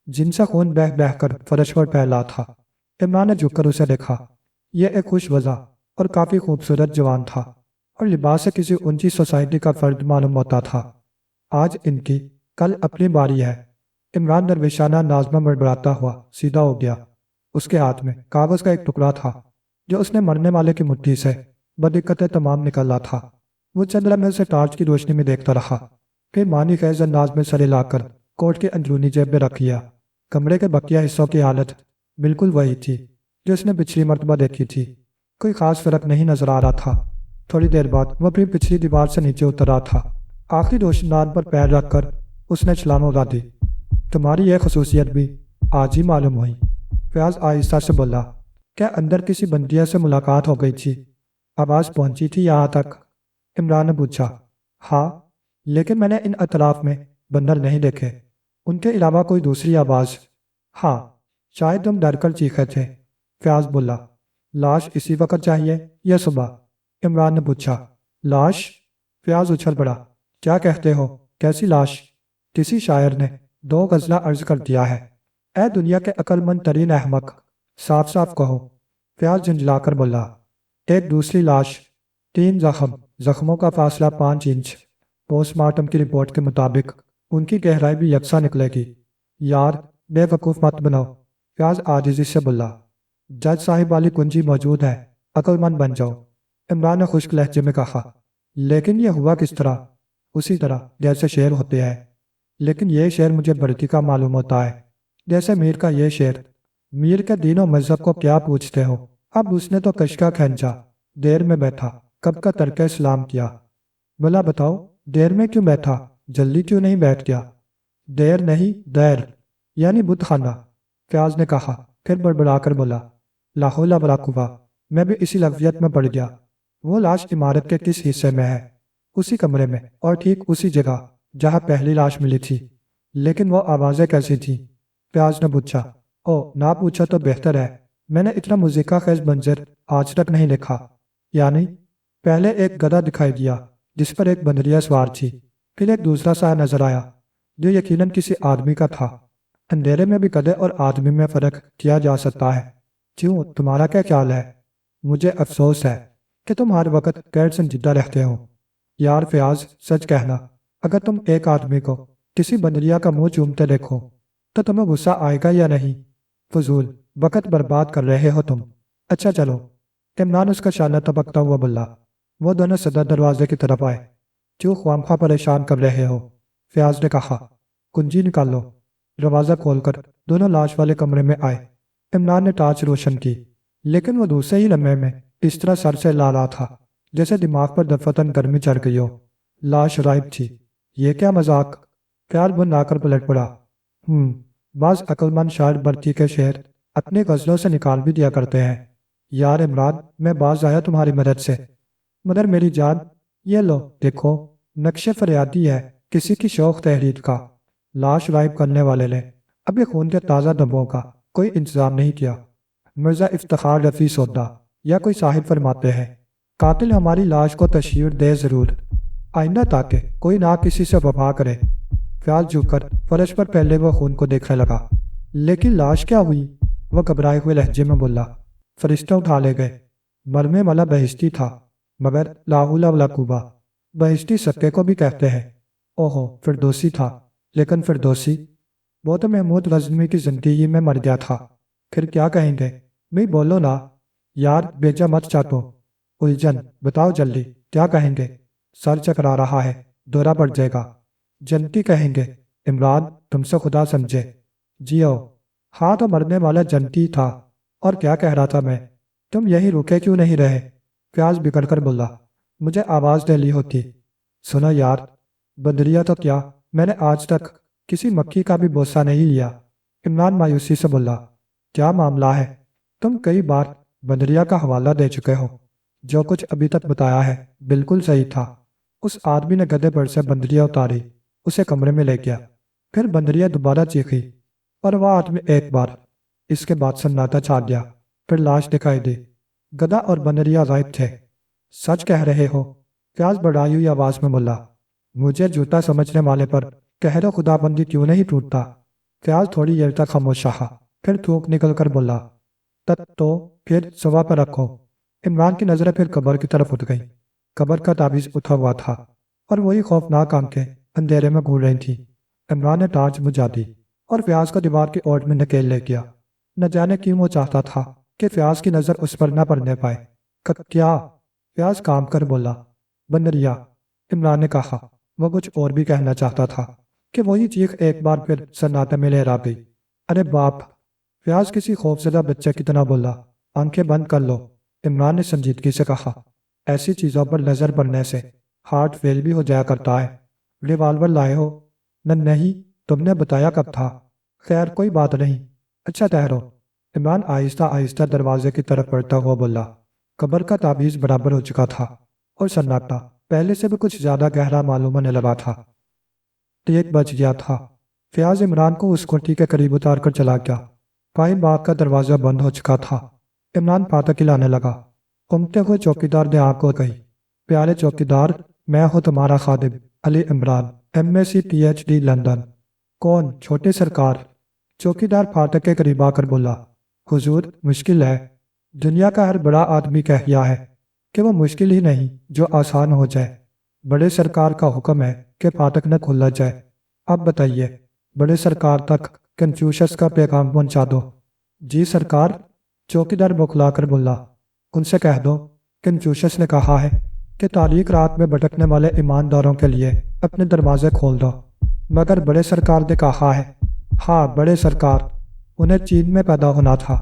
جن سے خون بہہ بہہ کر فرش پر پھیلا تھا۔ عمران نے جھک کر اسے دیکھا۔ یہ ایک خوش وضع اور کافی خوبصورت جوان تھا، اور لباس سے کسی اونچی سوسائٹی کا فرد معلوم ہوتا تھا۔ آج ان کی، کل اپنی باری ہے۔ عمران درویشانہ انداز میں بڑبڑاتا ہوا سیدھا ہو گیا۔ اس کے ہاتھ میں کاغذ کا ایک ٹکڑا تھا جو اس نے مرنے والے کی مٹھی سے بدقت تمام نکالا تھا۔ وہ چند لمحے اسے ٹارچ کی روشنی میں دیکھتا رہا، پھر معنی خیز انداز میں سر ہلا کر کوٹ کے اندرونی جیب میں رکھ لیا۔ کمرے کے بقیہ حصوں کی حالت بالکل وہی تھی جو اس نے پچھلی مرتبہ دیکھی تھی۔ کوئی خاص فرق نہیں نظر آ رہا تھا۔ تھوڑی دیر بعد وہ اپنی پچھلی دیوار سے نیچے اتر رہا تھا۔ آخری روشندان پر پیر رکھ کر اس نے چھلانگ لگا دی۔ تمہاری یہ خصوصیت بھی آج ہی معلوم ہوئی، فیاض آہستہ سے بولا۔ کیا اندر کسی بندیہ سے ملاقات ہو گئی تھی؟ آواز پہنچی تھی یہاں تک؟ عمران نے پوچھا۔ ہاں، لیکن میں نے ان اطراف میں بندر نہیں دیکھے۔ ان کے علاوہ کوئی دوسری آواز؟ ہاں، شاید تم ڈر کر چیخے تھے، فیاض بولا۔ لاش اسی وقت چاہیے یا صبح؟ عمران نے پوچھا۔ لاش؟ فیاض اچھل پڑا۔ کیا کہتے ہو؟ کیسی لاش؟ کسی شاعر نے 2 غزلہ عرض کر دیا ہے۔ اے دنیا کے عقل مند ترین احمق، صاف صاف کہو، فیاض جھنجھلا کر بولا۔ ایک دوسری لاش، 3 زخم، زخموں کا فاصلہ 5 انچ، پوسٹ مارٹم کی رپورٹ کے مطابق ان کی گہرائی بھی یکساں نکلے گی۔ یار بے وقوف مت بنو، فیاض عاجزی سے بولا۔ جج صاحب والی کنجی موجود ہے، عقل مند بن جاؤ، عمران نے خشک لہجے میں کہا۔ لیکن یہ ہوا کس طرح؟ اسی طرح جیسے شعر ہوتے ہیں، لیکن یہ شعر مجھے بڑھتی کا معلوم ہوتا ہے، جیسے میر کا یہ شعر۔ میر کے دین و مذہب کو کیا پوچھتے ہو؟ اب اس نے تو کشکا کھینچا، دیر میں بیٹھا، کب کا ترک اسلام کیا؟ بھلا بتاؤ، دیر میں کیوں بیٹھا؟ جلدی کیوں نہیں بیٹھ گیا؟ دیر نہیں، دیر، یعنی بت خانہ، فیاض نے کہا، پھر بڑبڑا کر بولا۔ لا حول ولا قوہ، میں بھی اسی لفظیت میں پڑ گیا۔ وہ لاش عمارت کے کس حصے میں ہے؟ اسی کمرے میں، اور ٹھیک اسی جگہ جہاں پہلی لاش ملی تھی۔ لیکن وہ آوازیں کیسی تھیں؟ فیاض نے پوچھا۔ او، نہ پوچھا تو بہتر ہے، میں نے اتنا موسیقی خیز منظر آج تک نہیں دیکھا۔ یعنی پہلے ایک گدھا دکھائی دیا جس پر ایک بندریا سوار تھی، پھر ایک دوسرا سایہ نظر آیا جو یقیناً کسی آدمی کا تھا۔ اندھیرے میں بھی گدھے اور آدمی میں فرق کیا جا سکتا ہے۔ کیوں، تمہارا کیا خیال ہے؟ مجھے افسوس ہے کہ تم ہر وقت غیر سنجیدہ رہتے ہو۔ یار فیاض، سچ کہنا، اگر تم ایک آدمی کو کسی بندریا کا منہ چومتے دیکھو تو تمہیں غصہ آئے گا یا نہیں؟ فضول وقت برباد کر رہے ہو تم۔ اچھا چلو، عمران اس کا شانہ تبکتا ہوا بولا۔ وہ دونوں صدر دروازے کی طرف آئے۔ کیوں خواہ پریشان کر رہے ہو؟ فیاض نے کہا۔ کنجی نکال لو۔ دروازہ کھول کر دونوں لاش والے کمرے میں آئے۔ عمران نے ٹارچ روشن کی، لیکن وہ دوسرے ہی لمحے میں اس طرح سر سے لا رہا تھا جیسے دماغ پر دفتن گرمی چڑھ گئی ہو۔ لاش غائب تھی۔ یہ کیا مذاق؟ فیاض بن آ کر پلٹ پڑا۔ بعض عقل مند شاعر برتی کے شعر اپنی غزلوں سے نکال بھی دیا کرتے ہیں۔ یار عمران، میں باز آیا تمہاری مدد سے، مگر میری جان، یہ لو دیکھو، نقش فریادی ہے کسی کی شوق تحریر کا۔ لاش غائب کرنے والے نے ابھی خون کے تازہ دموں کا کوئی انتظام نہیں کیا۔ مرزا افتخار رفیع سودا یا کوئی صاحب فرماتے ہیں، قاتل ہماری لاش کو تشہیر دے ضرور، آئندہ تاکہ کوئی نہ کسی سے وفا کرے۔ فیاض جھک کر فرش پر پہلے وہ خون کو دیکھنے لگا۔ لیکن لاش کیا ہوئی؟ وہ گھبرائے ہوئے لہجے میں بولا۔ فرشتے اٹھا لے گئے۔ مرنے والا بہشتی تھا، مگر لا حول ولا قوہ، بہشتی صدقے کو بھی کہتے ہیں۔ اوہو، فردوسی تھا، لیکن فردوسی وہ تو محمود غزنوی کی زندگی میں مر گیا تھا۔ پھر کیا کہیں گے؟ میں بولو نا یار، بیجا مت چاٹو۔ الجھن، بتاؤ جلدی کیا کہیں گے؟ سر چکرا رہا ہے، دورہ پڑ جائے گا۔ جنتی کہیں گے۔ عمران، تم سے خدا سمجھے۔ جیو۔ ہاں تو مرنے والا جنتی تھا۔ اور کیا کہہ رہا تھا میں؟ تم یہی رکے کیوں نہیں رہے؟ فیاض بگڑ کر بولا۔ مجھے آواز دے لی ہوتی۔ سنا یار، بدریا تو کیا، میں نے آج تک کسی مکھی کا بھی بوسہ نہیں لیا۔ عمران مایوسی سے بولا۔ کیا معاملہ ہے؟ تم کئی بار بدریا کا حوالہ دے چکے ہو۔ جو کچھ ابھی تک بتایا ہے بالکل صحیح تھا۔ اس آدمی نے گدھے پر سے بندریا اتاری، اسے کمرے میں لے گیا۔ پھر بندریا دوبارہ چیخی اور وہ آدمی ایک بار۔ اس کے بعد سناٹا چھا گیا۔ پھر لاش دکھائی دی۔ گدھا اور بندریا غائب تھے۔ سچ کہہ رہے ہو؟ فیاض بڑھائی ہوئی آواز میں بولا۔ مجھے جھوٹا سمجھنے والے پر قہر خدا بندی کیوں نہیں ٹوٹتا؟ فیاض تھوڑی دیر تک خاموش رہا، پھر تھوک نکل کر بولا۔ تو پھر صبح پر رکھو۔ عمران کی نظریں پھر قبر کی طرف اٹھ گئیں۔ قبر کا تعویذ اٹھا ہوا تھا اور وہی خوفناک آنکھیں اندھیرے میں گھور رہی تھیں۔ عمران نے ٹارچ بجھا دی اور فیاض کو دیوار کی اوٹ میں نکیل لے گیا۔ نہ جانے کیوں وہ چاہتا تھا کہ فیاض کی نظر اس پر نہ پڑنے پائے۔ کیا؟ فیاض کام کر بولا۔ بندریا، عمران نے کہا۔ وہ کچھ اور بھی کہنا چاہتا تھا کہ وہی چیخ ایک بار پھر سناٹے میں لہرا گئی۔ ارے باپ! فیاض کسی خوفزدہ بچے کی طرح بولا۔ آنکھیں بند کر لو، عمران نے سنجیدگی سے کہا۔ ایسی چیزوں پر نظر پڑنے سے ہارٹ فیل بھی ہو جایا کرتا ہے۔ ریوالور لائے ہو؟ نہیں، تم نے بتایا کب تھا؟ خیر کوئی بات نہیں، اچھا ٹھہرو۔ عمران آہستہ آہستہ دروازے کی طرف بڑھتا ہوا بولا۔ قبر کا تعویذ برابر ہو چکا تھا اور سناٹا پہلے سے بھی کچھ زیادہ گہرا معلوم ہونے لگا تھا۔ 1 بج گیا تھا۔ فیاض عمران کو اس کوٹھی کے قریب اتار کر چلا گیا۔ پائیں باغ کا دروازہ بند ہو چکا تھا۔ عمران پھاٹک ہلانے لگا۔ قمتے ہوئے چوکیدار نے آنکھ کھول گئی۔ پیارے چوکیدار، میں ہوں تمہارا خادم Ali Imran, MSc PhD London. کون؟ چھوٹے سرکار؟ چوکیدار پھاٹک کے قریب آ کر بولا۔ حضور، مشکل ہے۔ دنیا کا ہر بڑا آدمی کہہ گیا ہے کہ وہ مشکل ہی نہیں جو آسان ہو جائے۔ بڑے سرکار کا حکم ہے کہ پھاٹک نہ کھولا جائے۔ اب بتائیے، بڑے سرکار تک کنفیوشس کا پیغام پہنچا دو۔ جی سرکار، چوکیدار بوکھلا کر بولا۔ ان سے کہہ دو، کنفیوشس نے کہا ہے کہ تاریک رات میں بھٹکنے والے ایمانداروں کے لیے اپنے دروازے کھول دو۔ مگر بڑے سرکار نے کہا ہے۔ ہاں بڑے سرکار، انہیں چین میں پیدا ہونا تھا۔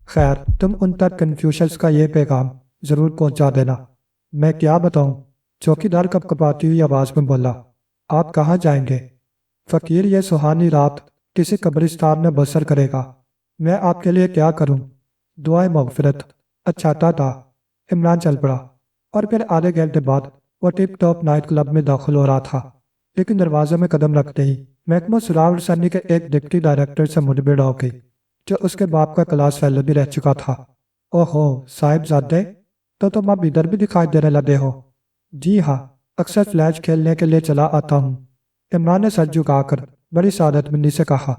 خیر، تم ان تک کنفیوشس کا یہ پیغام ضرور پہنچا دینا۔ میں کیا بتاؤں؟ چوکیدار کپ کپاتی ہوئی آواز میں بولا۔ آپ کہاں جائیں گے؟ فقیر، یہ سہانی رات کسی قبرستان میں بسر کرے گا۔ میں آپ کے لیے کیا کروں؟ دعائے مغفرت۔ اچھا ٹاٹا۔ عمران چل پڑا اور پھر آدھے گھنٹے بعد وہ ٹپ ٹاپ نائٹ کلب میں داخل ہو رہا تھا۔ لیکن دروازے میں قدم رکھتے ہی محکمہ سراغ رسانی کے ایک ڈپٹی ڈائریکٹر سے مڈبھڑ ہو گئی، جو اس کے باپ کا کلاس فیلو بھی رہ چکا تھا۔ اوہو صاحب زادے، تو تم اب ادھر بھی دکھائی دینے لگے ہو؟ جی ہاں، اکثر فلیش کھیلنے کے لیے چلا آتا ہوں۔ عمران نے سر جھکا کر بڑی سعادت مندی سے کہا۔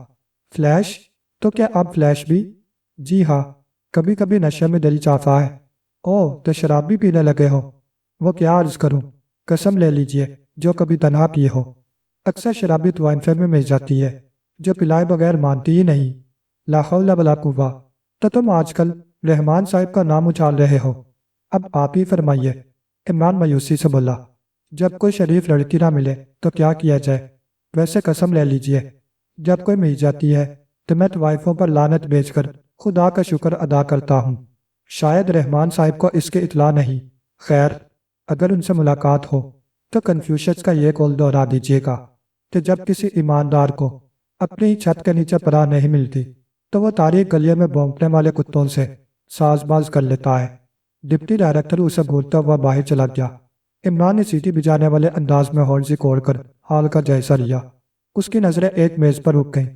فلیش؟ تو کیا اب فلیش بھی؟ جی ہاں، کبھی کبھی نشے میں دل چاہتا ہے۔ اوہ، تو شراب بھی پینے لگے ہو؟ وہ کیا عرض کروں، قسم لے لیجئے جو کبھی تنہا پیے ہو۔ اکثر شرابی طوائفے میں مل جاتی ہے جو پلائے بغیر مانتی ہی نہیں۔ لا حول ولا قوہ۔ تو تم آج کل رحمان صاحب کا نام اچھال رہے ہو۔ اب آپ ہی فرمائیے، عمران مایوسی سے بولا۔ جب کوئی شریف لڑکی نہ ملے تو کیا کیا جائے؟ ویسے قسم لے لیجئے، جب کوئی مل جاتی ہے تو میں طوائفوں پر لعنت بیچ کر خدا کا شکر ادا کرتا ہوں۔ شاید رحمان صاحب کو اس کی اطلاع نہیں۔ خیر، اگر ان سے ملاقات ہو تو کنفیوشس کا یہ قول دہرا دیجیے گا کہ جب کسی ایماندار کو اپنی ہی چھت کے نیچے پناہ نہیں ملتی تو وہ تاریک گلیے میں بھونکنے والے کتوں سے ساز باز کر لیتا ہے۔ ڈپٹی ڈائریکٹر اسے گھورتا ہوا باہر چلا گیا۔ عمران نے سیٹی بجانے والے انداز میں ہورزی کوڑ کر حال کا جائزہ لیا۔ اس کی نظریں ایک میز پر رک گئیں۔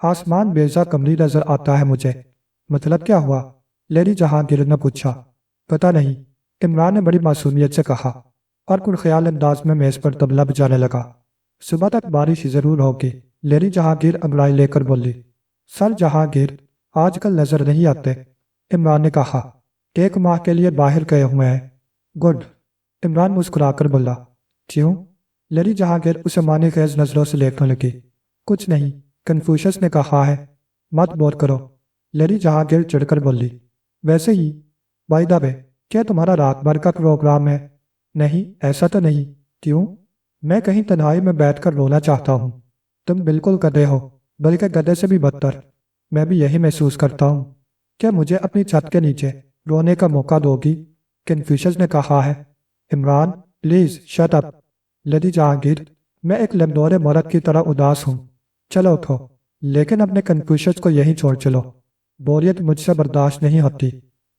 آسمان بیزا کمری نظر آتا ہے مجھے۔ مطلب کیا ہوا؟ لیڈی جہانگیر نے پوچھا۔ پتہ نہیں، عمران نے بڑی معصومیت سے کہا اور خیال انداز میں میز پر طبلہ بجانے لگا۔ صبح تک بارش ضرور ہوگی، لیڈی جہانگیر انگڑائی لے کر بولی۔ سر جہانگیر آج کل نظر نہیں آتے، عمران نے کہا۔ 1 ماہ کے لیے باہر گئے ہوئے ہیں۔ گڈ، عمران مسکرا کر بولا۔ کیوں؟ لیڈی جہانگیر اسے معنی خیز نظروں سے دیکھنے لگی۔ کچھ نہیں، کنفیوشس نے کہا ہے۔ مت بور کرو، لیڈی جہانگیر چڑھ کر بولی۔ ویسے ہی بائی دا وے، کیا تمہارا رات بھر کا پروگرام ہے؟ نہیں، ایسا تو نہیں۔ کیوں؟ میں کہیں تنہائی میں بیٹھ کر رونا چاہتا ہوں۔ تم بالکل گدھے ہو، بلکہ گدھے سے بھی بدتر۔ میں بھی یہی محسوس کرتا ہوں۔ کیا مجھے اپنی چھت کے نیچے رونے کا موقع دو گی؟ کنفیوشس نے کہا ہے۔ Imran please shut up. Lady Jahangir میں ایک لمڈور مرد کی طرح اداس ہوں۔ چلو اٹھو، لیکن اپنے کنفیوشس کو یہیں چھوڑ چلو۔ بوریت مجھ سے برداشت نہیں ہوتی۔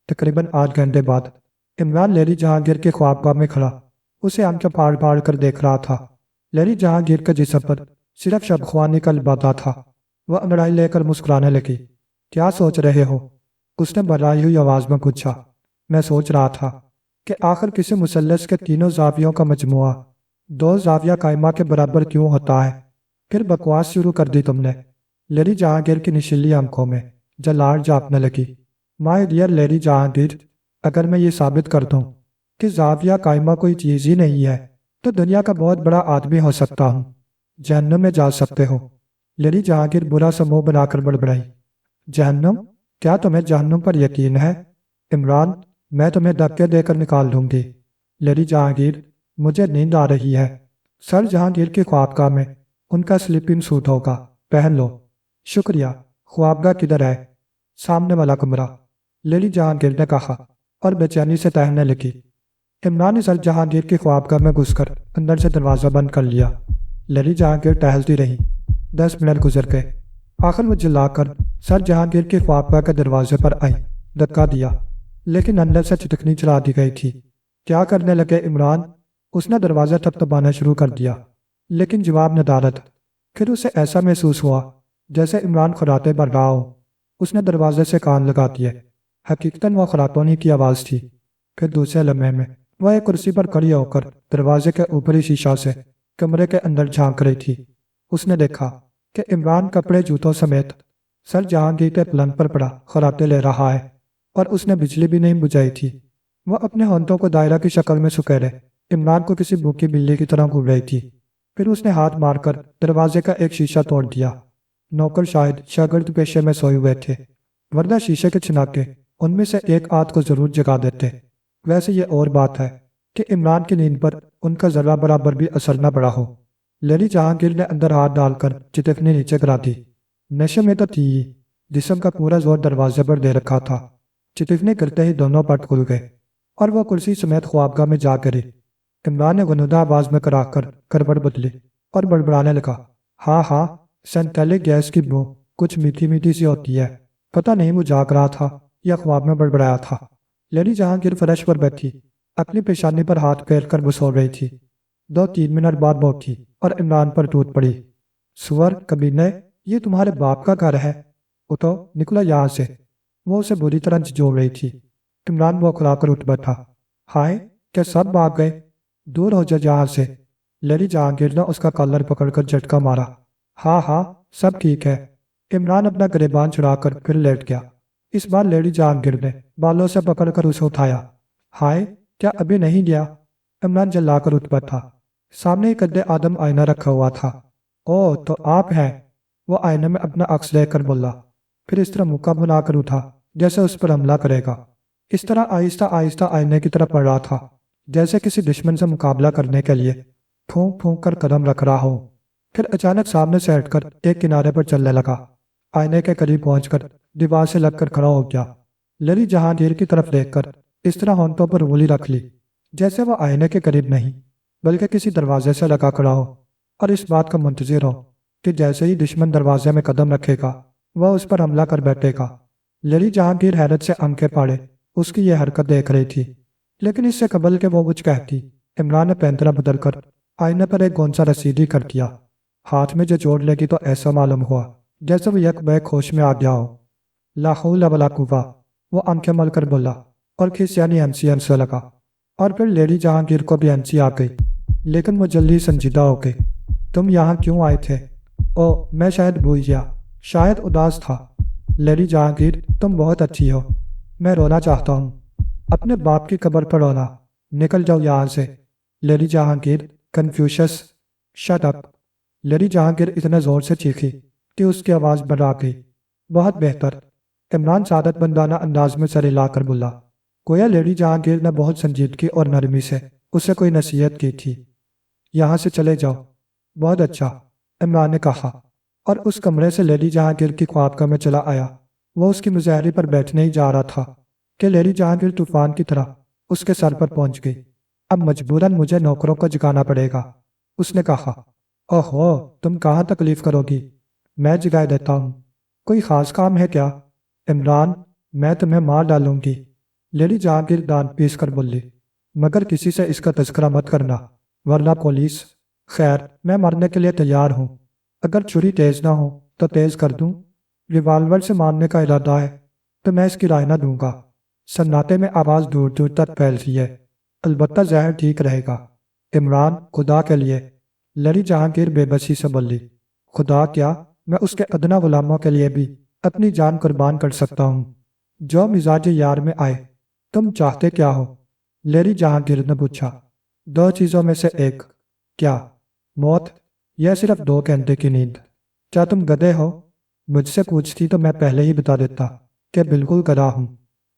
تقریباً 8 گھنٹے بعد عمران لیڈی جہانگیر کے خوابگاہ میں کھڑا اسے آنکھیں پھاڑ پھاڑ کر دیکھ رہا تھا۔ لیڈی جہانگیر کے جسم پر صرف شبخوانی کا لبادہ تھا۔ وہ انگڑائی لے کر مسکرانے لگی۔ کیا سوچ رہے ہو؟ اس نے بھرائی ہوئی آواز میں پوچھا۔ میں سوچ رہا تھا کہ آخر کسی مثلث کے تینوں زاویوں کا مجموعہ 2 زاویہ قائمہ کے برابر کیوں ہوتا ہے؟ پھر بکواس شروع کر دی تم نے۔ لیڈی جہانگیر کی نشیلی آنکھوں میں جلال جھانکنے لگی۔ مائی ڈیئر لیڈی جہانگیر، اگر میں یہ ثابت کر دوں کہ زاویہ قائمہ کوئی چیز ہی نہیں ہے تو دنیا کا بہت بڑا آدمی ہو سکتا ہوں، جہنم میں جا سکتے ہو۔ لیڈی جہانگیر برا سا منہ بنا کر بڑبڑائی۔ جہنم؟ کیا تمہیں جہنم پر یقین ہے؟ عمران، میں تمہیں دھکے دے کر نکال دوں گی۔ لیڈی جہانگیر، مجھے نیند آ رہی ہے۔ سر جہانگیر کی خوابگاہ میں ان کا سلیپنگ سوٹ ہوگا، پہن لو۔ شکریہ۔ خوابگاہ کدھر ہے؟ سامنے والا کمرہ، لیڈی جہانگیر نے کہا اور بے چینی سے ٹہلنے لگی۔ عمران نے سر جہانگیر کی خوابگاہ میں گھس کر اندر سے دروازہ بند کر لیا۔ لیڈی جہانگیر ٹہلتی رہی۔ 10 منٹ گزر گئے۔ آخر وہ جلا کر سر جہانگیر کی خوابگاہ کے دروازے پر آئی۔ دھکا دیا، لیکن اندر سے چٹکنی چلا دی گئی تھی۔ کیا کرنے لگے عمران؟ اس نے دروازہ تھپتھپانا شروع کر دیا، لیکن جواب ندارت۔ پھر اسے ایسا محسوس ہوا جیسے عمران خراٹے بھر رہا ہو۔ اس نے دروازے سے کان لگا دیے۔ حقیقتاً وہ خراٹوں ہی کی آواز تھی۔ پھر دوسرے لمحے میں وہ ایک کرسی پر کھڑی ہو کر دروازے کے اوپری شیشہ سے کمرے کے اندر جھانک رہی تھی۔ اس نے دیکھا کہ عمران کپڑے جوتوں سمیت سر جہانگیر کے پلنگ پر پڑا خراٹے لے رہا ہے، اور اس نے بجلی بھی نہیں بجھائی تھی۔ وہ اپنے ہونٹوں کو دائرہ کی شکل میں سکیرے عمران کو کسی بھوکی بلی کی طرح گھور رہی تھی۔ پھر اس نے ہاتھ مار کر دروازے کا ایک شیشہ توڑ دیا۔ نوکر شاہد شاگرد پیشے میں سوئے ہوئے تھے، ورنہ شیشے کے چھناکے ان میں سے ایک آدھ کو ضرور جگا دیتے۔ ویسے یہ اور بات ہے کہ عمران کی نیند پر ان کا ذرہ برابر بھی اثر نہ پڑا ہو۔ لیڈی جہانگیر نے اندر ہاتھ ڈال کر چٹکنی نیچے گرا دی۔ نشے میں تو تھی ہی، جسم کا پورا زور دروازے پر دے رکھا تھا۔ چٹکنی کرتے ہی دونوں پٹ کھل گئے اور وہ کرسی سمیت خوابگاہ میں جا گری۔ عمران نے گنودہ آواز میں کراہ کر کروٹ بدلی اور بڑبڑانے لگا۔ ہاں ہاں، سینٹیلک گیس کی بو کچھ میٹھی میٹھی سی ہوتی ہے۔ پتہ نہیں وہ جاگ رہا تھا یا خواب میں بڑبڑایا تھا۔ لیڈی جہانگیر فرش پر بیٹھی اپنی پیشانی پر ہاتھ پھیر کر بسو رہی تھی۔ 2-3 منٹ بعد وہ اٹھی اور عمران پر ٹوٹ پڑی۔ سور کمینے، یہ تمہارے باپ کا گھر ہے، اٹھو نکلو یہاں سے۔ وہ اسے بری طرح جھنجھوڑ رہی تھی۔ عمران وہ کھلا کر اٹھ بیٹھا۔ ہائے، کیا سب بھاگ گئے؟ دور ہو جا یہاں سے۔ لیڈی جہانگیر نے اس کا کالر پکڑ کر جھٹکا مارا۔ ہاں ہاں، سب ٹھیک ہے۔ عمران اپنا گریبان چھڑا کر پھر لیٹ گیا۔ اس بار لیڈی جہانگیر نے بالوں سے پکڑ کر اسے اٹھایا۔ ہائے، کیا ابھی نہیں گیا؟ عمران جلا کر اٹھ بیٹھا۔ سامنے ہی قد آدم آئینہ رکھا ہوا تھا۔ اوہ، تو آپ ہیں؟ وہ آئینے میں اپنا عکس دیکھ کر بولا، پھر اس طرح منہ بنا کر اٹھا جیسے اس پر حملہ کرے گا۔ اس طرح آہستہ آہستہ آئینے کی طرف بڑھ رہا تھا، جیسے کسی دشمن سے مقابلہ کرنے کے لیے پھونک پھونک کر قدم رکھ رہا ہو۔ پھر اچانک سامنے سے ہٹ کر ایک کنارے پر چلنے لگا۔ آئینے کے قریب پہنچ کر دیوار سے لگ کر کھڑا ہو گیا۔ لیڈی جہانگیر کی طرف دیکھ کر اس طرح ہونٹوں پر انگلی رکھ لی جیسے وہ آئینے کے قریب نہیں بلکہ کسی دروازے سے لگا کھڑا ہو، اور اس بات کا منتظر ہو کہ جیسے ہی دشمن دروازے میں قدم رکھے گا وہ اس پر حملہ کر بیٹھے گا۔ لیڈی جہانگیر حیرت سے آنکھیں پھاڑے اس کی یہ حرکت دیکھ رہی تھی، لیکن اس سے قبل کہ وہ کچھ کہتی، عمران نے پینترا بدل کر آئینے پر ایک گونسا رسیدی کر دیا۔ ہاتھ میں جو چوٹ لگی تو ایسا معلوم ہوا جیسے وہ یک بیک ہوش میں آ گیا ہو۔ لا حول ولا قوہ، وہ آنکھیں مل کر بولا اور کھسیانی ہنسی ہنسنے لگا۔ اور پھر لیڈی جہانگیر کو بھی ہنسی آ گئی، لیکن وہ جلدی سنجیدہ ہو گئی۔ تم یہاں کیوں آئے تھے؟ او، میں شاید بھول گیا، شاید اداس تھا۔ لیڈی جہانگیر، تم بہت اچھی ہو، میں رونا چاہتا ہوں، اپنے باپ کی قبر پر رونا، نکل جاؤ یہاں سے۔ Lady Jahangir, Confucius, shut up. Lady Jahangir اتنے زور سے چیخی کہ اس کی آواز بڑھ گئی۔ بہت بہتر، عمران سعادت مندانہ انداز میں سر ہلا کر بولا، گویا لیڈی جہانگیر نے بہت سنجیدگی اور نرمی سے اسے کوئی نصیحت کی تھی۔ یہاں سے چلے جاؤ۔ بہت اچھا، عمران نے کہا، اور اس کمرے سے لیڈی جہانگیر کی خوابگاہ میں چلا آیا۔ وہ اس کی مظاہری پر بیٹھنے ہی جا رہا تھا کہ لیڈی جہانگیر طوفان کی طرح اس کے سر پر پہنچ گئی۔ اب مجبوراً مجھے نوکروں کو جگانا پڑے گا، اس نے کہا۔ اوہو، تم کہاں تکلیف کرو گی، میں جگا دیتا ہوں۔ کوئی خاص کام ہے کیا؟ عمران، میں تمہیں مار ڈالوں گی، لیڈی جہانگیر دانت پیس کر بولی، مگر کسی سے اس کا تذکرہ مت کرنا، ورنہ پولیس۔ خیر، میں مرنے کے لیے تیار ہوں، اگر چھری تیز نہ ہو تو تیز کر دوں۔ ریوالور سے مارنے کا ارادہ ہے تو میں اس کی رائے نہ دوں گا۔ سناٹے میں آواز دور دور تک پھیل رہی ہے، البتہ زہر ٹھیک رہے گا۔ عمران، خدا کے لیے، لیڈی جہانگیر بے بسی سے بولی، خدا کیا، میں اس کے ادنا غلاموں کے لیے بھی اپنی جان قربان کر سکتا ہوں جو مزاج یار میں آئے۔ تم چاہتے کیا ہو؟ لیڈی جہانگیر نے پوچھا۔ دو چیزوں میں سے ایک۔ کیا؟ موت یا صرف 2 گھنٹے کی نیند؟ کیا تم گدھے ہو؟ مجھ سے پوچھتی تو میں پہلے ہی بتا دیتا کہ بالکل گدھا ہوں۔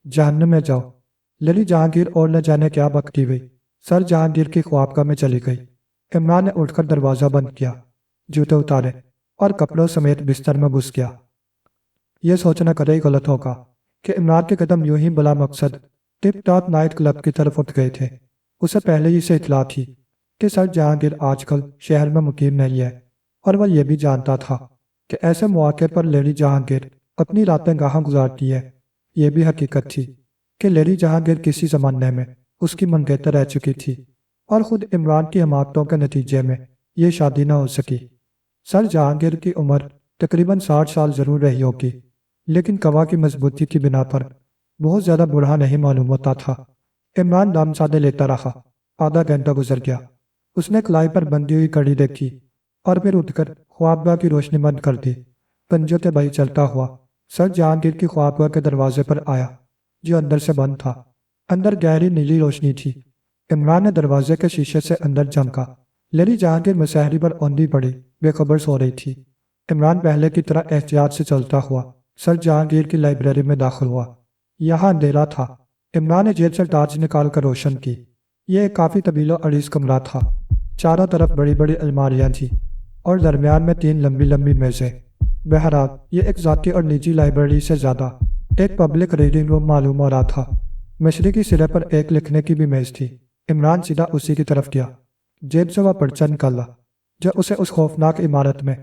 جہنم میں جاؤ۔ لیڈی جہانگیر اور نہ جانے کیا بکتی ہوئی سر جہانگیر کی خوابگاہ میں چلی گئی۔ عمران نے اٹھ کر دروازہ بند کیا، جوتے اتارے اور کپڑوں سمیت بستر میں گھس گیا۔ یہ سوچنا کدئی غلط ہوگا کہ عمران کے قدم یوں ہی بلا مقصد ٹپ ٹاپ نائٹ کلب کی طرف اٹھ گئے تھے۔ اسے پہلے ہی سے اطلاع تھی کہ سر جہانگیر آج کل شہر میں مقیم نہیں ہے، اور وہ یہ بھی جانتا تھا کہ ایسے مواقع پر لیڈی جہانگیر اپنی راتیں کہاں گزارتی ہے۔ یہ بھی حقیقت تھی کہ لیڈی جہانگیر کسی زمانے میں اس کی منگیتر رہ چکی تھی، اور خود عمران کی حماقتوں کے نتیجے میں یہ شادی نہ ہو سکی۔ سر جہانگیر کی عمر تقریباً 60 سال ضرور رہی ہوگی، لیکن قوا کی مضبوطی کی بنا پر بہت زیادہ بوڑھا نہیں معلوم ہوتا تھا۔ عمران دم سادے لیتا رہا۔ آدھا گھنٹہ گزر گیا۔ اس نے کلائی پر بندھی ہوئی گھڑی دیکھی اور پھر اٹھ کر خوابگاہ کی روشنی بند کر دی۔ پنجوں کے بھائی چلتا ہوا سر جہانگیر کی خوابگاہ کے دروازے پر آیا، جو اندر سے بند تھا۔ اندر گہری نیلی روشنی تھی۔ عمران نے دروازے کے شیشے سے اندر جھانکا۔ لیڈی جہانگیر مسحری پر اوندھی پڑی بے خبر سو رہی تھی۔ عمران پہلے کی طرح احتیاط سے چلتا ہوا سر جہانگیر کی لائبریری میں داخل ہوا۔ یہاں اندھیرا تھا۔ عمران نے جیب سے ٹارچ نکال کر روشن کی۔ یہ ایک کافی طویل و عریض کمرہ تھا۔ چاروں طرف بڑی بڑی الماریاں تھیں اور درمیان میں 3 لمبی لمبی میزیں۔ بہرحال یہ ایک ذاتی اور نجی لائبریری سے زیادہ ایک پبلک ریڈنگ روم معلوم ہو رہا تھا۔ مشرقی سرے پر ایک لکھنے کی بھی میز تھی۔ عمران سیدھا اسی کی طرف گیا۔ جیب سے وہ پرچہ نکالا جو اسے اس خوفناک عمارت میں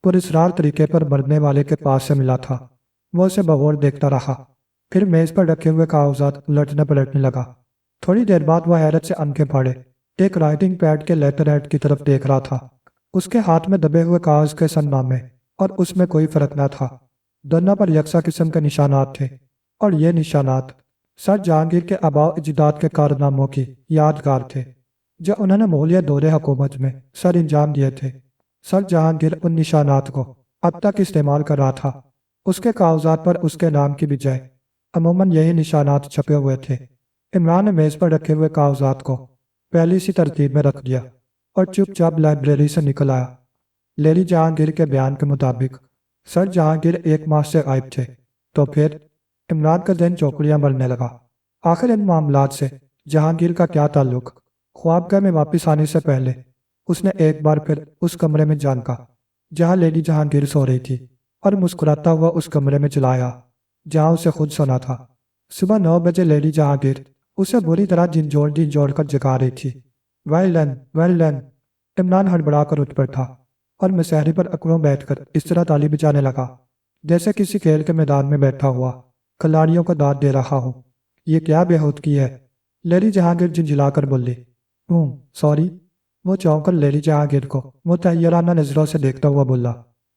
پراسرار طریقے پر مرنے والے کے پاس سے ملا تھا۔ وہ اسے بغور دیکھتا رہا، پھر میز پر رکھے ہوئے کاغذات الٹنے پلٹنے لگا۔ تھوڑی دیر بعد وہ حیرت سے آنکھیں پھاڑے ایک رائٹنگ پیڈ کے لیٹر ہیڈ کی طرف دیکھ رہا تھا۔ اس کے ہاتھ میں دبے ہوئے کاغذ کے سن نامے، اور اس میں کوئی فرق نہ تھا۔ دونوں پر یکساں قسم کے نشانات تھے، اور یہ نشانات سر جہانگیر کے آباء و اجداد کے کارناموں کی یادگار تھے جو انہوں نے مغلیہ دور حکومت میں سر انجام دیے تھے۔ سر جہانگیر ان نشانات کو اب تک استعمال کر رہا تھا۔ اس کے کاغذات پر اس کے نام کی بجائے عموماً یہی نشانات چھپے ہوئے تھے۔ عمران نے میز پر رکھے ہوئے کاغذات کو پہلی سی ترتیب میں رکھ دیا اور چپ چاپ لائبریری سے نکل آیا۔ لیڈی جہانگیر کے بیان کے مطابق سر جہانگیر 1 ماہ سے غائب تھے۔ تو پھر عمران کا ذہن چوکڑیاں بننے لگا۔ آخر ان معاملات سے جہانگیر کا کیا تعلق؟ خوابگاہ میں واپس آنے سے پہلے اس نے ایک بار پھر اس کمرے میں جھانکا جہاں لیڈی جہانگیر سو رہی تھی، اور مسکراتا ہوا اس کمرے میں چلا آیا جہاں اسے خود سونا تھا۔ صبح 9 بجے لیڈی جہانگیر اسے بری طرح جھنجھوڑ کر جگا رہی تھی۔ Well done, well done. Imran ہڑبڑا کر اٹھ پڑا اور مسحری پر اکڑوں بیٹھ کر اس طرح تالی بجانے لگا جیسے کسی کھیل کے میدان میں بیٹھا ہوا کھلاڑیوں کو داد دے رہا ہو۔ یہ کیا بےہودگی ہے؟ لیڈی جہانگیر جھنجھلا کر بولی۔ سوری۔ وہ چونک کر لیڈی جہانگیر کو متحیرانہ نظروں سے دیکھتا ہوا بولا۔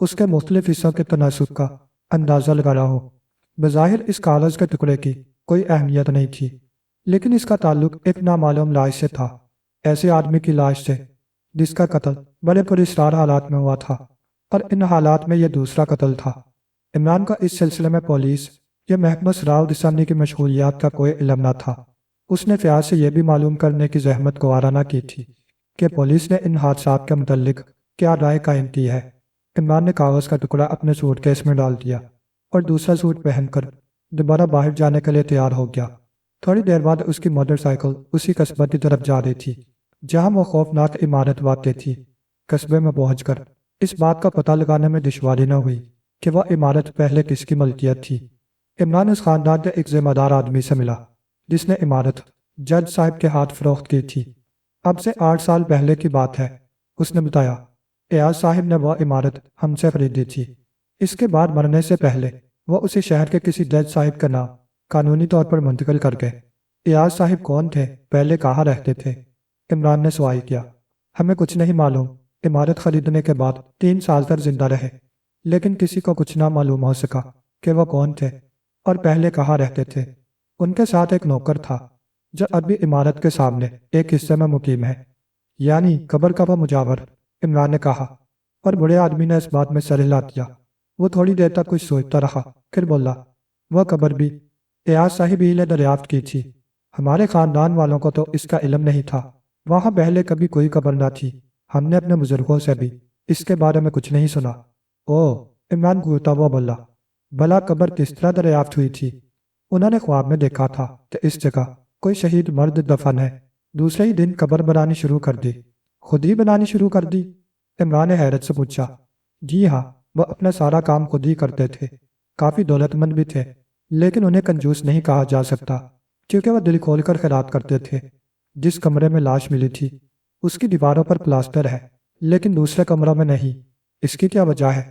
اس کے مختلف حصوں کے تناسب کا اندازہ لگا رہا ہوں۔ بظاہر اس کاغذ کے ٹکڑے کی کوئی اہمیت نہیں تھی، لیکن اس کا تعلق ایک نامعلوم لاش سے تھا، ایسے آدمی کی لاش سے جس کا قتل بڑے پراسرار حالات میں ہوا تھا، اور ان حالات میں یہ دوسرا قتل تھا۔ عمران کا اس سلسلے میں پولیس یا محکمہ سراغ رسانی کی مشغولیات کا کوئی علم نہ تھا۔ اس نے فیاض سے یہ بھی معلوم کرنے کی زحمت گوارا نہ کی تھی کہ پولیس نے ان حادثات کے متعلق کیا رائے قائم کی ہے۔ عمران نے کاغذ کا ٹکڑا اپنے سوٹ کیس میں ڈال دیا اور دوسرا سوٹ پہن کر دوبارہ باہر جانے کے لیے تیار ہو گیا۔ تھوڑی دیر بعد اس کی موٹر سائیکل اسی قصبے کی طرف جا رہی تھی جہاں وہ خوفناک عمارت واقع تھی۔ قصبے میں پہنچ کر اس بات کا پتہ لگانے میں دشواری نہ ہوئی کہ وہ عمارت پہلے کس کی ملکیت تھی۔ عمران اس خاندان کے ایک ذمہ دار آدمی سے ملا جس نے عمارت جج صاحب کے ہاتھ فروخت کی تھی۔ اب سے 8 سال پہلے کی بات ہے، اس نے بتایا۔ ایاز صاحب نے وہ عمارت ہم سے خریدی تھی۔ اس کے بعد مرنے سے پہلے وہ اسی شہر کے کسی جج صاحب کا نام قانونی طور پر منتقل کر گئے۔ ایاز صاحب کون تھے، پہلے کہاں رہتے تھے؟ عمران نے سوال کیا۔ ہمیں کچھ نہیں معلوم۔ عمارت خریدنے کے بعد 3 سال تک زندہ رہے، لیکن کسی کو کچھ نہ معلوم ہو سکا کہ وہ کون تھے اور پہلے کہاں رہتے تھے۔ ان کے ساتھ ایک نوکر تھا جو اب بھی عمارت کے سامنے ایک حصے میں مقیم ہے، یعنی قبر کا وہ مجاور، عمران نے کہا، اور بڑے آدمی نے اس بات میں سر ہلا دیا۔ وہ تھوڑی دیر تک کچھ سوچتا رہا، پھر بولا، وہ قبر بھی ایاز صاحب ہی نے دریافت کی تھی۔ ہمارے خاندان والوں کو تو اس کا علم نہیں تھا۔ وہاں پہلے کبھی کوئی قبر نہ تھی۔ ہم نے اپنے بزرگوں سے بھی اس کے بارے میں کچھ نہیں سنا۔ عمران گھورتا ہوا بولا، بھلا قبر کس طرح دریافت ہوئی تھی؟ انہوں نے خواب میں دیکھا تھا کہ اس جگہ کوئی شہید مرد دفن ہے۔ دوسرے ہی دن قبر بنانی شروع کر دی۔ خود ہی بنانی شروع کر دی؟ عمران نے حیرت سے پوچھا۔ جی ہاں، وہ اپنا سارا کام خود ہی کرتے تھے۔ کافی دولت مند بھی تھے، لیکن انہیں کنجوس نہیں کہا جا سکتا کیونکہ وہ دل کھول کر خیرات کرتے تھے۔ جس کمرے میں لاش ملی تھی اس کی دیواروں پر پلاسٹر ہے، لیکن دوسرے کمروں میں نہیں۔ اس کی کیا وجہ ہے؟